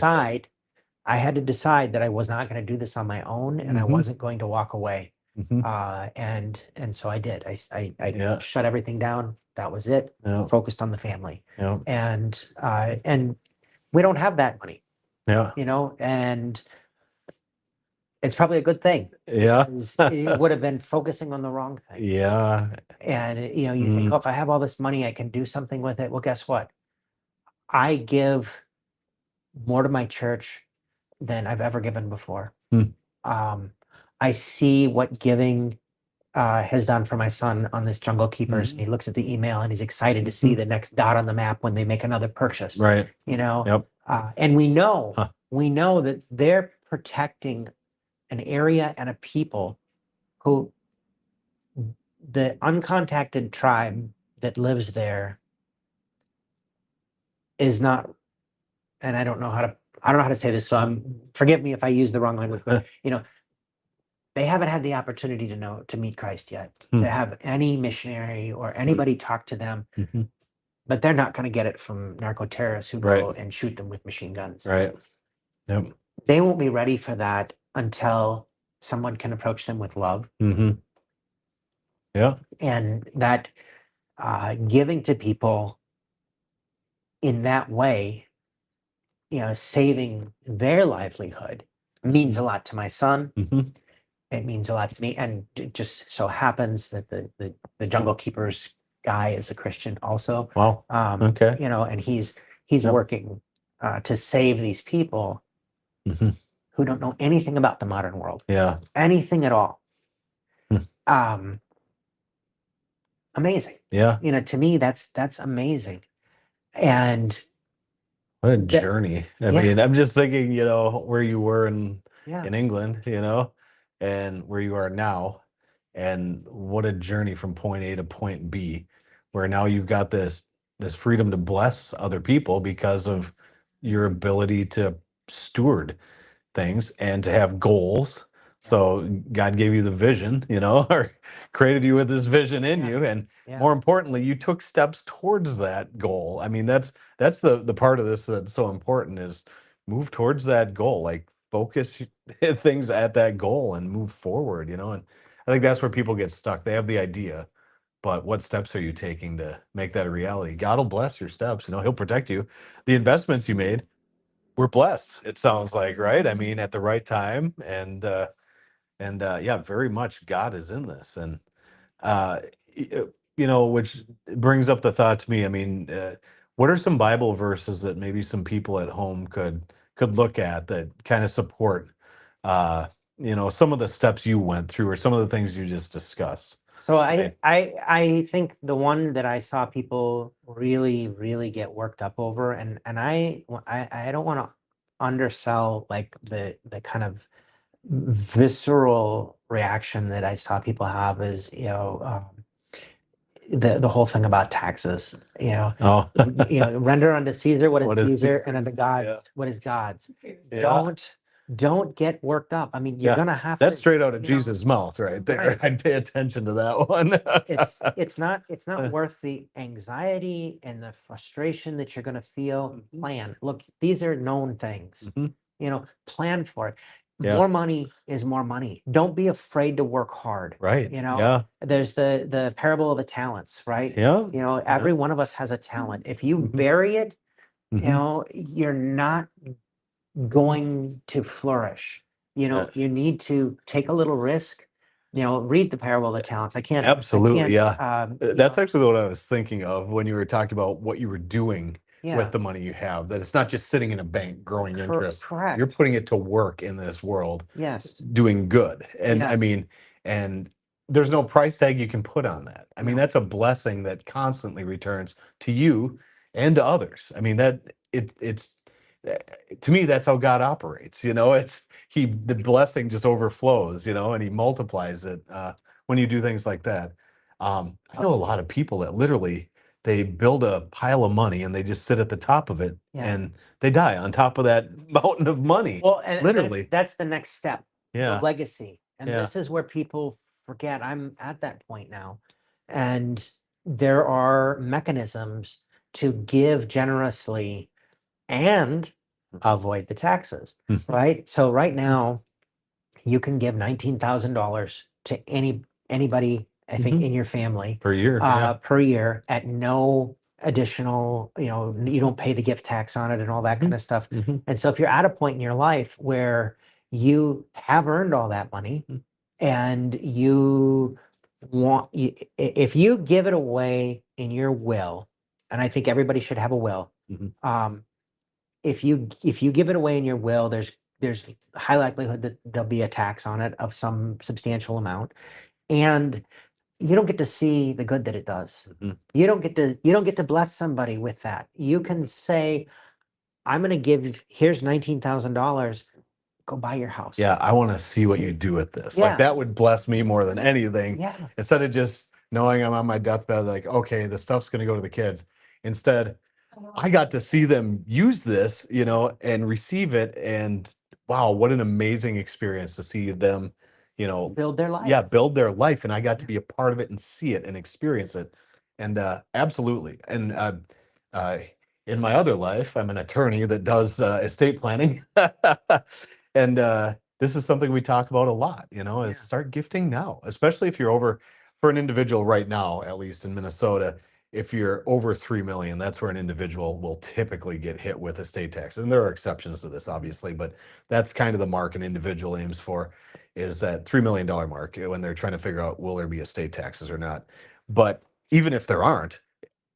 decide that I was not going to do this on my own and I Mhm. wasn't going to walk away. Mhm. And so I did. I Yeah. shut everything down. That was it. Yeah. Focused on the family. Yeah. And we don't have that money, Yeah. and it's probably a good thing. Yeah. Because it would have been focusing on the wrong thing. Yeah. And you think, Mm. oh, if I have all this money, I can do something with it. Well, guess what? I give more to my church than I've ever given before. Hmm. I see what giving has done for my son on this Jungle Keepers. And he looks at the email and he's excited to see the next dot on the map when they make another purchase. Right. Yep. And Huh. we know that they're protecting an area and a people who the uncontacted tribe that lives there is not, and I don't know how to say this, so forgive me if I use the wrong language, but they haven't had the opportunity to meet Christ yet, to have any missionary or anybody talk to them, Mhm. but they're not going to get it from narco terrorists who Right. go and shoot them with machine guns. Right. Yep. They won't be ready for that until someone can approach them with love. Mm-hmm. Yeah. And that giving to people in that way, saving their livelihood means a lot to my son. Mm-hmm. It means a lot to me. And it just so happens that the Jungle Keepers guy is a Christian also. Wow. Okay. And he's Yep. working to save these people Mm-hmm. who don't know anything about the modern world. Yeah. Anything at all. Hmm. Amazing. Yeah. To me, that's amazing. And what a journey. I mean, I'm just thinking, where you were in England, and where you are now, and what a journey from point A to point B, where now you've got this freedom to bless other people because of your ability to steward things and to have goals. So God gave you the vision, or created you with this vision in you. And more importantly, you took steps towards that goal. I mean, that's the part of this that's so important is move towards that goal, like focus things at that goal and move forward, and I think that's where people get stuck. They have the idea, but what steps are you taking to make that a reality? God will bless your steps, he'll protect you. The investments you made, we're blessed. It sounds like, right? I mean, at the right time, and yeah, very much God is in this, and uh, which brings up the thought to me. I mean, what are some Bible verses that maybe some people at home could look at that kind of support, uh, some of the steps you went through or some of the things you just discussed? So Right. I think the one that I saw people really get worked up over, and I don't want to undersell like the kind of visceral reaction that I saw people have is, the whole thing about taxes, Oh, render unto Caesar what is what is Caesar, and Caesar? unto God Yeah. what is God's. Yeah. Don't get worked up. I mean, you're Yeah. gonna have That's to, straight out of you know, Jesus' mouth right there. right. I'd pay attention to that one. It's not worth the anxiety and the frustration that you're gonna feel. Plan. Look, these are known things. Mhm. Plan for it. Yeah. More money is more money. Don't be afraid to work hard. Right. Yeah. There's the parable of the talents, right? Yeah. Every one of us has a talent. If you Mhm. bury it, Mhm. you're not going to flourish. Yeah. You need to take a little risk. Read the parable of the talents. I can't. Absolutely. Yeah. That's know, actually what I was thinking of when you were talking about what you were doing yeah, with the money you have, that it's not just sitting in a bank growing interest. You're correct. putting it to work in this world, Yes, doing good. And I yes. mean, and there's no price tag you can put on that. I mean, No. that's a blessing that constantly returns to you and to others. I mean, it's eh, to me, that's how God operates. The blessing just overflows, and he multiplies it when you do things like that. I know a lot of people that literally they build a pile of money and they just sit at the top of it, Yeah. and they die on top of that mountain of money. Well, and Literally. that's the next step, the Yeah. legacy. And Yeah. this is where people forget. I'm at that point now. And there are mechanisms to give generously and avoid the taxes, Mhm. right? So right now, you can give $19,000 to anybody, I think, Mhm. in your family Per year. Yeah. per year at no additional, you don't pay the gift tax on it and all that kind of stuff. Mhm. And so if you're at a point in your life where you have earned all that money Mhm. and if you give it away in your will, and I think everybody should have a will, Mhm. if you give it away in your will, there's high likelihood that there'll be a tax on it of some substantial amount, and you don't get to see the good that it does. Mhm. You don't get to bless somebody with that. You can say, I'm going to give, here's $19,000, go buy your house. Yeah, I want to see what you do with this. Yeah. Like that would bless me more than anything. Yeah. Instead of just knowing I'm on my deathbed, like, okay, the stuff's going to go to the kids. Instead, I got to see them use this, and receive it. And wow, what an amazing experience to see them, Build their life. yeah, build their life. And I got to be a part of it and see it and experience it. And absolutely. And uh, in my other life, I'm an attorney that does estate planning. And this is something we talk about a lot, is Yeah. start gifting now, especially if you're over, for an individual right now, at least in Minnesota, if you're over 3 million, that's where an individual will typically get hit with estate tax. And there are exceptions to this, obviously, but that's kind of the mark an individual aims for, is that $3 million mark when they're trying to figure out, will there be estate taxes or not? But even if there aren't,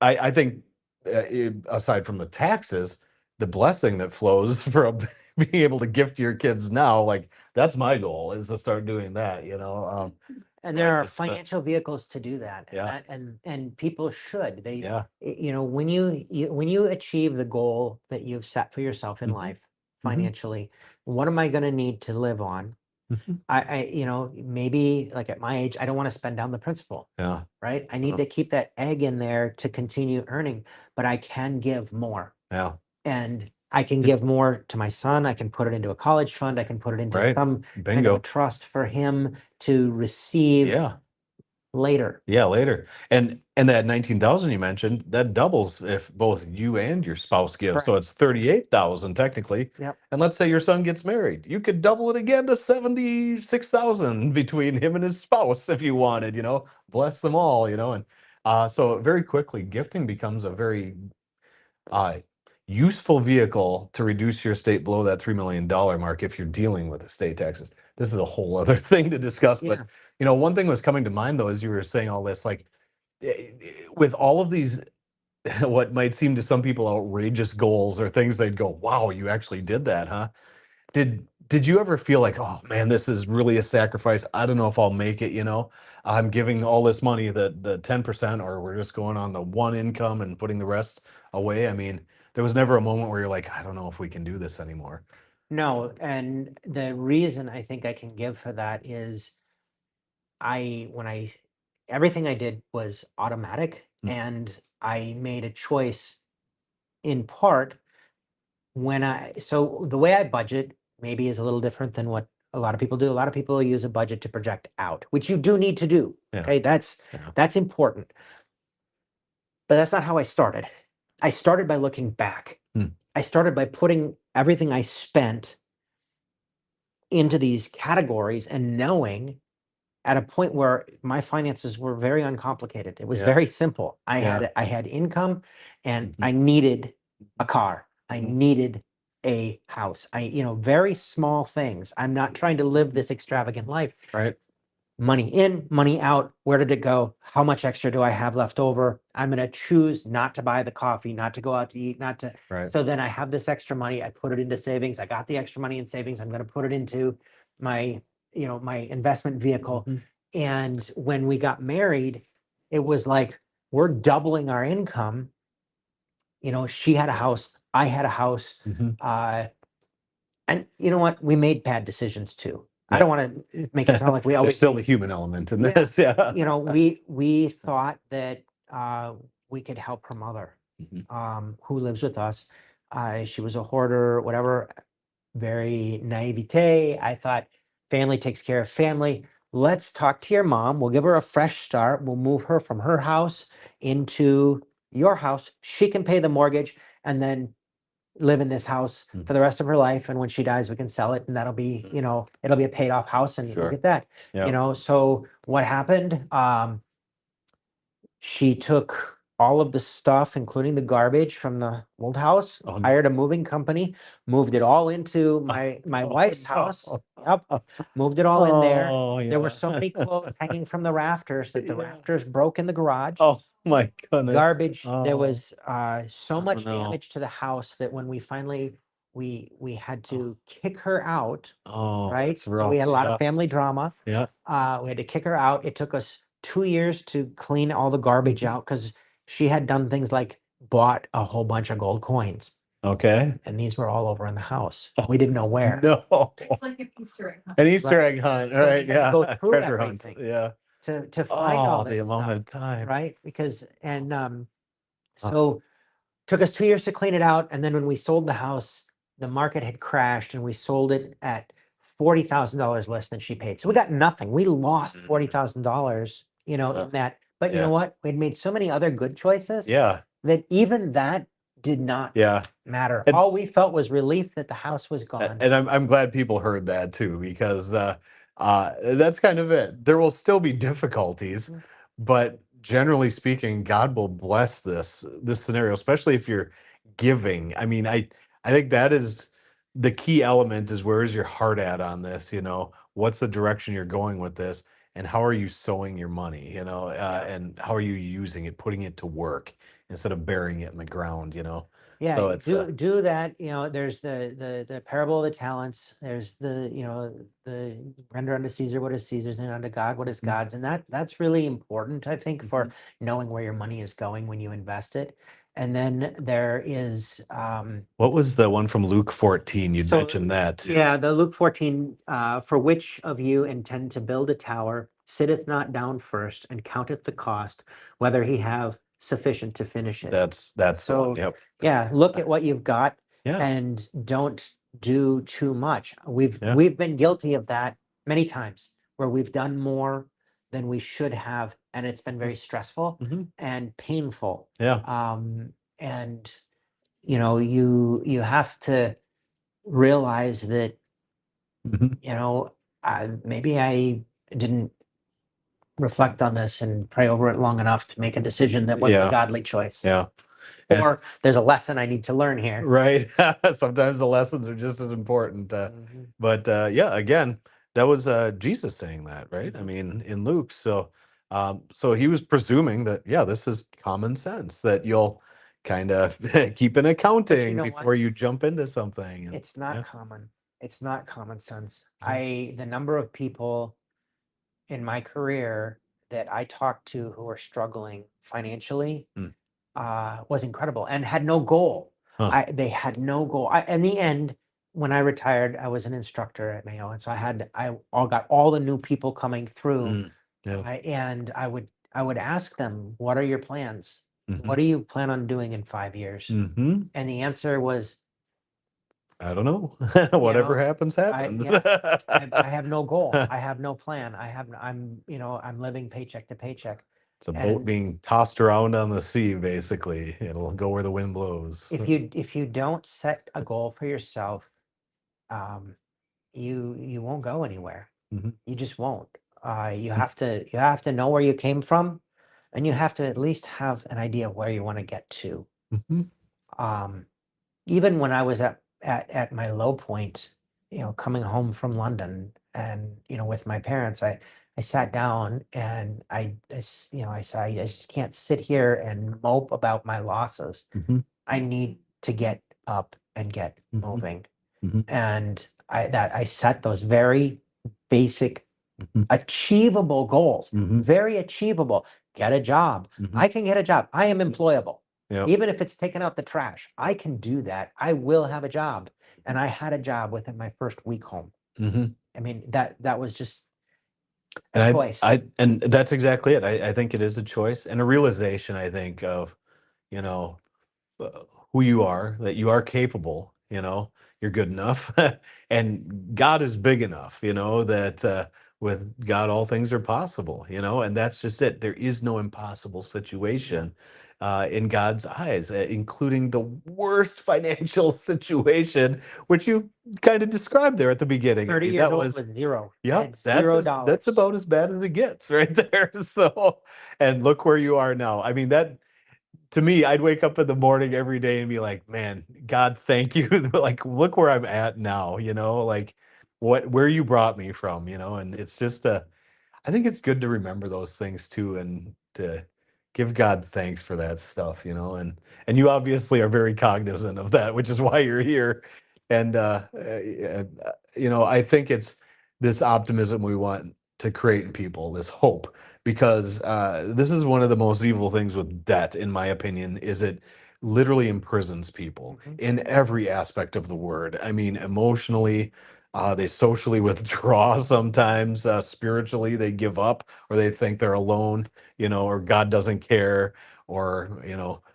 I think aside from the taxes, the blessing that flows from being able to gift your kids now, like that's my goal, is to start doing that, And there are it's, financial vehicles to do that. And Yeah. and people should. yeah. When you achieve the goal that you've set for yourself in Mhm. life financially, what am I going to need to live on? Mhm. Maybe like at my age, I don't want to spend down the principal, Yeah. right? I need to keep that egg in there to continue earning, but I can give more. Yeah. And I can give more to my son. I can put it into a college fund. I can put it into Right. some kind of Bingo. a trust for him to receive Yeah. later. Yeah, later. And that 19,000 you mentioned, that doubles if both you and your spouse give. So Correct. it's 38,000 technically. Yep. And let's say your son gets married. You could double it again to 76,000 between him and his spouse if you wanted, bless them all, and so very quickly gifting becomes a very uh useful vehicle to reduce your estate below that $3 million mark if you're dealing with estate taxes. This is a whole other thing to discuss. But, one thing was coming to mind, though, as you were saying all this, like with all of these, what might seem to some people outrageous goals or things, they'd go, wow, you actually did that, huh? Did you ever feel like, oh man, this is really a sacrifice? I don't know if I'll make it, I'm giving all this money, the 10%, or we're just going on the one income and putting the rest away. I mean, there was never a moment where you're like, I don't know if we can do this anymore. No, and the reason I think I can give for that is everything I did was automatic, and I made a choice in part so the way I budget maybe is a little different than what a lot of people do. A lot of people use a budget to project out, which you do need to do. Yeah. Okay, that's important. But that's not how I started. I started by looking back. I started by putting everything I spent into these categories and knowing at a point where my finances were very uncomplicated. It was very simple. I had income, and I needed a car. I needed a house. Very small things. I'm not trying to live this extravagant life. Right. Money in, money out. Where did it go? How much extra do I have left over? I'm going to choose not to buy the coffee, not to go out to eat, not to. Right. So then I have this extra money. I put it into savings. I got the extra money in savings. I'm going to put it into my investment vehicle. And when we got married, it was like, we're doubling our income. She had a house, I had a house. And you know what? We made bad decisions too. I don't want to make it sound like we always. There's still the human element in this. Yeah. We thought that we could help her mother, who lives with us. She was a hoarder, whatever, very naivete. I thought family takes care of family. Let's talk to your mom. We'll give her a fresh start. We'll move her from her house into your house. She can pay the mortgage and then live in this house for the rest of her life. And when she dies, we can sell it, and that'll be, it'll be a paid off house, and we'll get that. So what happened? She took all of the stuff, including the garbage from the old house, hired a moving company, moved it all into my wife's house. Moved it all in there. There were so many clothes hanging from the rafters that the rafters broke in the garage. Oh my goodness. Garbage. There was so much damage to the house that when we finally we had to kick her out. Right. So we had a lot of family drama. We had to kick her out. It took us 2 years to clean all the garbage out because she had done things like bought a whole bunch of gold coins. Okay. And these were all over in the house. We didn't know where. No. It's like an Easter egg hunt. An Easter egg hunt. All right. Yeah. Go through Treasure hunt. everything. Yeah. To find all this the amount stuff, of time. right? Because so took us 2 years to clean it out, and then when we sold the house, the market had crashed, and we sold it at $40,000 less than she paid. So we got nothing. We lost $40,000, in that. But you know what? We'd made so many other good choices. Yeah. That even that did not matter. And all we felt was relief that the house was gone. And I'm glad people heard that too, because that's kind of it. There will still be difficulties, but generally speaking, God will bless this scenario, especially if you're giving. I mean, I think that is the key element, is where is your heart at on this? What's the direction you're going with this, and how are you sowing your money? And how are you using it, putting it to work instead of burying it in the ground? Yeah, so it's do that. There's the parable of the talents. There's the render unto Caesar what is Caesar's, and unto God what is God's, and that's really important, I think, for knowing where your money is going when you invest it. And then there is what was the one from Luke 14? You mentioned that too. Yeah, the Luke 14. For which of you intend to build a tower, sitteth not down first, and counteth the cost, whether he have sufficient to finish it. That's So, the one. Yep. Yeah, look at what you've got Yeah. and don't do too much. We've been guilty of that many times, where we've done more than we should have, and it's been very stressful and painful. Yeah. And you have to realize that maybe I didn't reflect on this and pray over it long enough to make a decision that was a godly choice. Yeah. And- or there's a lesson I need to learn here. right. Sometimes the lessons are just as important. Mhm. But yeah, again, that was Jesus saying that, right? I Mhm. mean, in Luke. So he was presuming that, yeah, this is common sense, that you'll kind of keep an accounting know what? before you jump into something. And, It's not yeah. common. It's not common sense. Mhm. The number of people in my career that I talked to who were struggling financially Mm. Was incredible and had no goal. Huh. They had no goal. In the end, when I retired, I was an instructor at Mayo, and so I got all the new people coming through, Mm. Yeah. and I would ask them, "What are your plans? Mhm. What do you plan on doing in 5 years?" Mhm. And the answer was, I don't know. Whatever know, happens, happens. I have no goal. I have no plan. I'm living paycheck to paycheck. It's a boat And being tossed around on the sea, basically. It'll go where the wind blows. if you don't set a goal for yourself, um, you won't go anywhere. Mhm. You just won't. You have to know where you came from, and you have to at least have an idea of where you want to get to. Mhm. Um, Even when I was at my low point, coming home from London, and with my parents, I sat down and I said, I just can't sit here and mope about my losses. Mhm. I need to get up and get Mhm. moving. Mhm. And I set those very basic, Mhm. achievable goals, Mhm. very achievable. Get a job. Mhm. I can get a job. I am employable. Yep. Even if it's taking out the trash, I can do that. I will have a job. And I had a job within my first week home. Mhm. I mean, that was just a And choice. and that's exactly it. I think it is a choice and a realization, I think, of, you know, who you are, that you are capable, you're good enough. And God is big enough, that with God, all things are possible, and that's just it. There is no impossible situation in God's eyes, including the worst financial situation, which you kind of described there at the beginning. I 30 mean, years that old was, with zero. I yep, had $0. that's about as bad as it gets right there. So, and look where you are now. I mean, that to me, I'd wake up in the morning every day and be like, man, God, thank you. Like, look where I'm at now, like where you brought me from, and it's just I think it's good to remember those things too, and to give God thanks for that stuff, and you obviously are very cognizant of that, which is why you're here. And I think it's this optimism we want to create in people, this hope, because this is one of the most evil things with debt, in my opinion, is it literally imprisons people in every aspect of the word. I mean, emotionally, they socially withdraw sometimes. Spiritually, they give up, or they think they're alone, or God doesn't care, or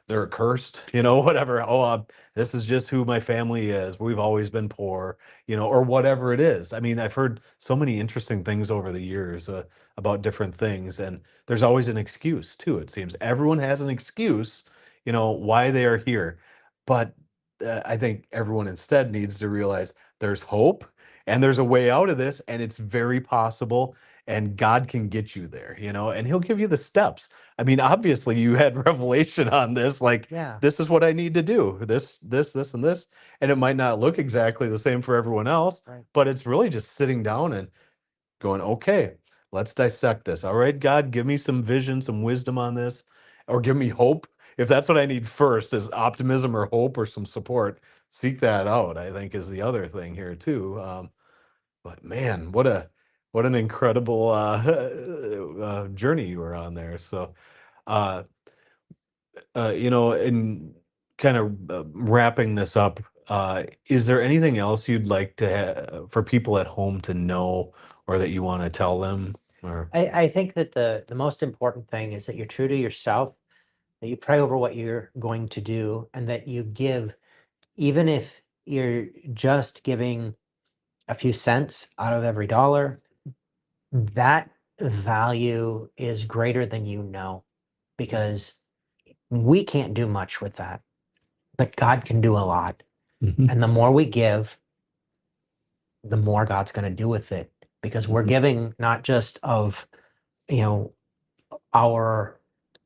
they're cursed, whatever. Oh, this is just who my family is. We've always been poor, or whatever it is. I mean, I've heard so many interesting things over the years about different things, and there's always an excuse too. It seems everyone has an excuse, why they are here, but I think everyone instead needs to realize there's hope and there's a way out of this, and it's very possible, and God can get you there, and he'll give you the steps. I mean, obviously you had revelation on this, like, Yeah. this is what I need to do, this, and this, and it might not look exactly the same for everyone else, Right. but it's really just sitting down and going, okay, let's dissect this. All right, God, give me some vision, some wisdom on this, or give me hope. If that's what I need first, is optimism or hope or some support, seek that out, I think, is the other thing here too. But man, what an incredible journey you were on there. So, uh, in kind of wrapping this up, is there anything else you'd like to for people at home to know, or that you want to tell them? Or I think that the most important thing is that you're true to yourself, that you pray over what you're going to do, and that you give, even if you're just giving a few cents out of every dollar, that value is greater than because we can't do much with that, but God can do a lot. Mhm. And the more we give, the more God's going to do with it, because we're Mhm. giving not just of, our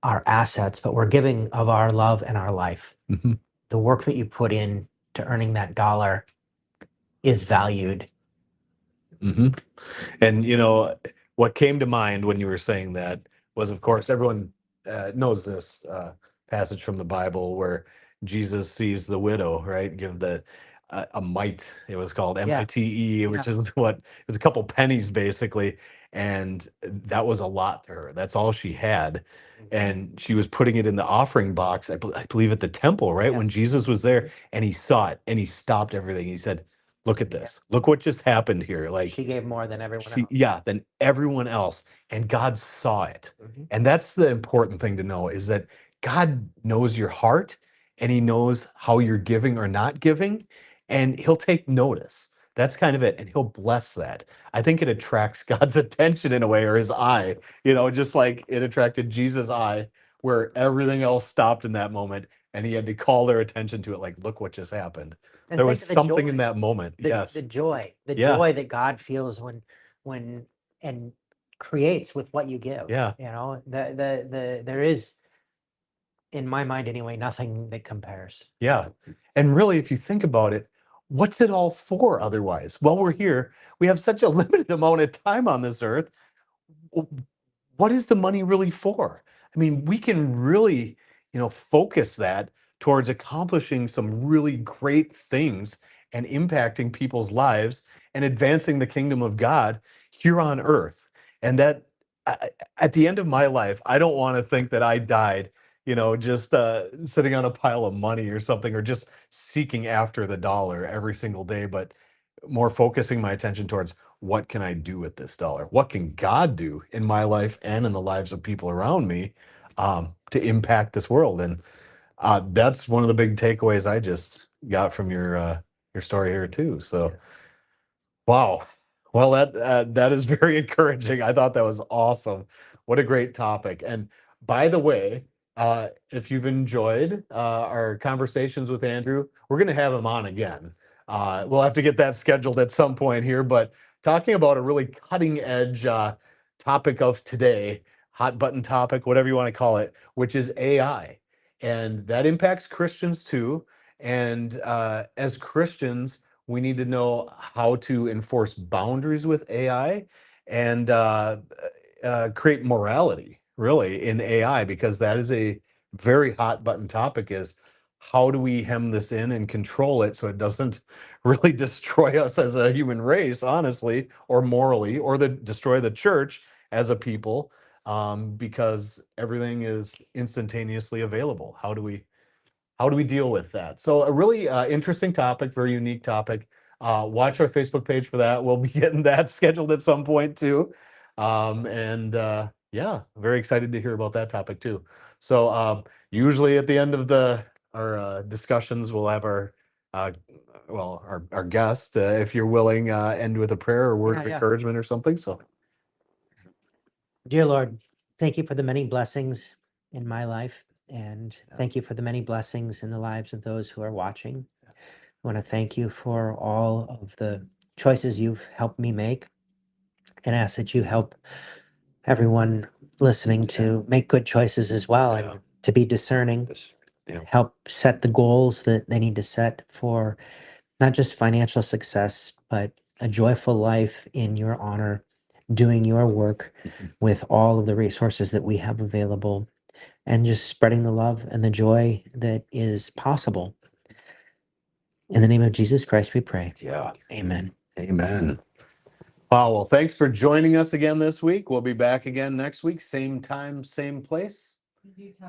our assets, but we're giving of our love and our life. Mhm. The work that you put in to earning that dollar is valued. Mhm. And what came to mind when you were saying that was, of course, everyone knows this passage from the Bible where Jesus sees the widow, right? Give the a mite. It was called Yeah. MITE, which is what it was, a couple pennies basically, and that was a lot to her. That's all she had, and she was putting it in the offering box. I believe at the temple, right? When Yes. Jesus was there, and he saw it, and he stopped everything. He said, "Look at Yeah. this. Look what just happened here." Like, She gave more than everyone she, else. yeah, than everyone else, and God saw it. Mhm. And that's the important thing to know, is that God knows your heart, and he knows how you're giving or not giving, and he'll take notice. That's kind of it, and he'll bless that. I think it attracts God's attention in a way, or his eye, just like it attracted Jesus' eye, where everything else stopped in that moment, and he had to call their attention to it, like, look what just happened. And There think was of the something in joy, that moment. the Yes. joy, Yeah. that God feels when and creates with what you give. Yeah. There is, in my mind anyway, nothing that compares. Yeah. And really, if you think about it, what's it all for otherwise? While we're here, we have such a limited amount of time on this earth. What is the money really for? I mean, we can really, focus that towards accomplishing some really great things and impacting people's lives and advancing the kingdom of God here on earth. And that at the end of my life, I don't want to think that I died, just sitting on a pile of money or something, or just seeking after the dollar every single day, but more focusing my attention towards, what can I do with this dollar? What can God do in my life and in the lives of people around me, to impact this world? And that's one of the big takeaways I just got from your story here too. So, wow. Well, that is very encouraging. I thought that was awesome. What a great topic. And by the way, if you've enjoyed our conversations with Andrew, we're going to have him on again. We'll have to get that scheduled at some point here, but talking about a really cutting edge topic of today, hot button topic, whatever you want to call it, which is AI. And that impacts Christians too. And as Christians, we need to know how to enforce boundaries with AI, and create morality really in AI, because that is a very hot button topic. Is, how do we hem this in and control it so it doesn't really destroy us as a human race, honestly, or morally, or destroy the church as a people, because everything is instantaneously available. How do we deal with that? So a really interesting topic, very unique topic. Watch our Facebook page for that. We'll be getting that scheduled at some point too. And yeah, very excited to hear about that topic too. So usually at the end of our discussions, we'll have uh, our guest, if you're willing, end with a prayer or word of Yeah. encouragement or something. So Dear Lord, thank you for the many blessings in my life, and thank you for the many blessings in the lives of those who are watching. I want to thank you for all of the choices you've helped me make, and ask that you help everyone listening to make good choices as well, Yeah. and to be discerning. Yeah. Help set the goals that they need to set for not just financial success, but a joyful life in your honor, doing your work Mhm. with all of the resources that we have available, and just spreading the love and the joy that is possible. In the name of Jesus Christ, we pray. Yeah. Amen. Amen. Wow. Well, thanks for joining us again this week. We'll be back again next week, same time, same place.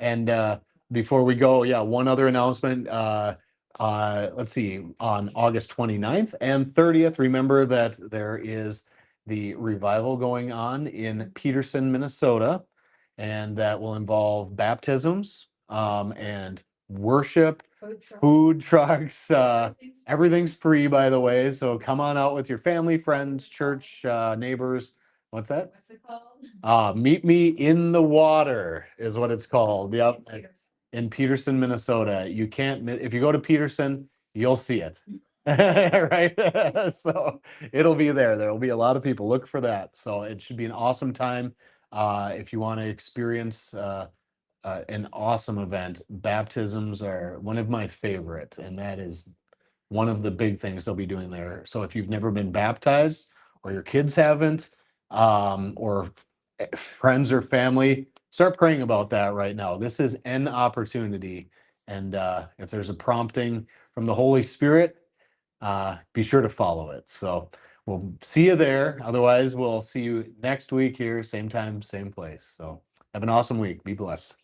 And before we go, yeah, one other announcement. Let's see, on August 29th and 30th, remember that there is the revival going on in Peterson, Minnesota, and that will involve baptisms, and worship, food trucks. Everything's free, by the way. So come on out with your family, friends, church, neighbors. What's that? What's it called? Meet Me in the Water is what it's called. Yep. In Peterson, Minnesota. You can't, if you go to Peterson, you'll see it. Right. So it'll be there. There'll be a lot of people. Look for that. So it should be an awesome time. If you want to experience an awesome event. Baptisms are one of my favorite, and that is one of the big things they'll be doing there. So if you've never been baptized or your kids haven't, or friends or family, start praying about that right now. This is an opportunity. And if there's a prompting from the Holy Spirit, be sure to follow it. So we'll see you there. Otherwise, we'll see you next week here, same time, same place. So have an awesome week. Be blessed.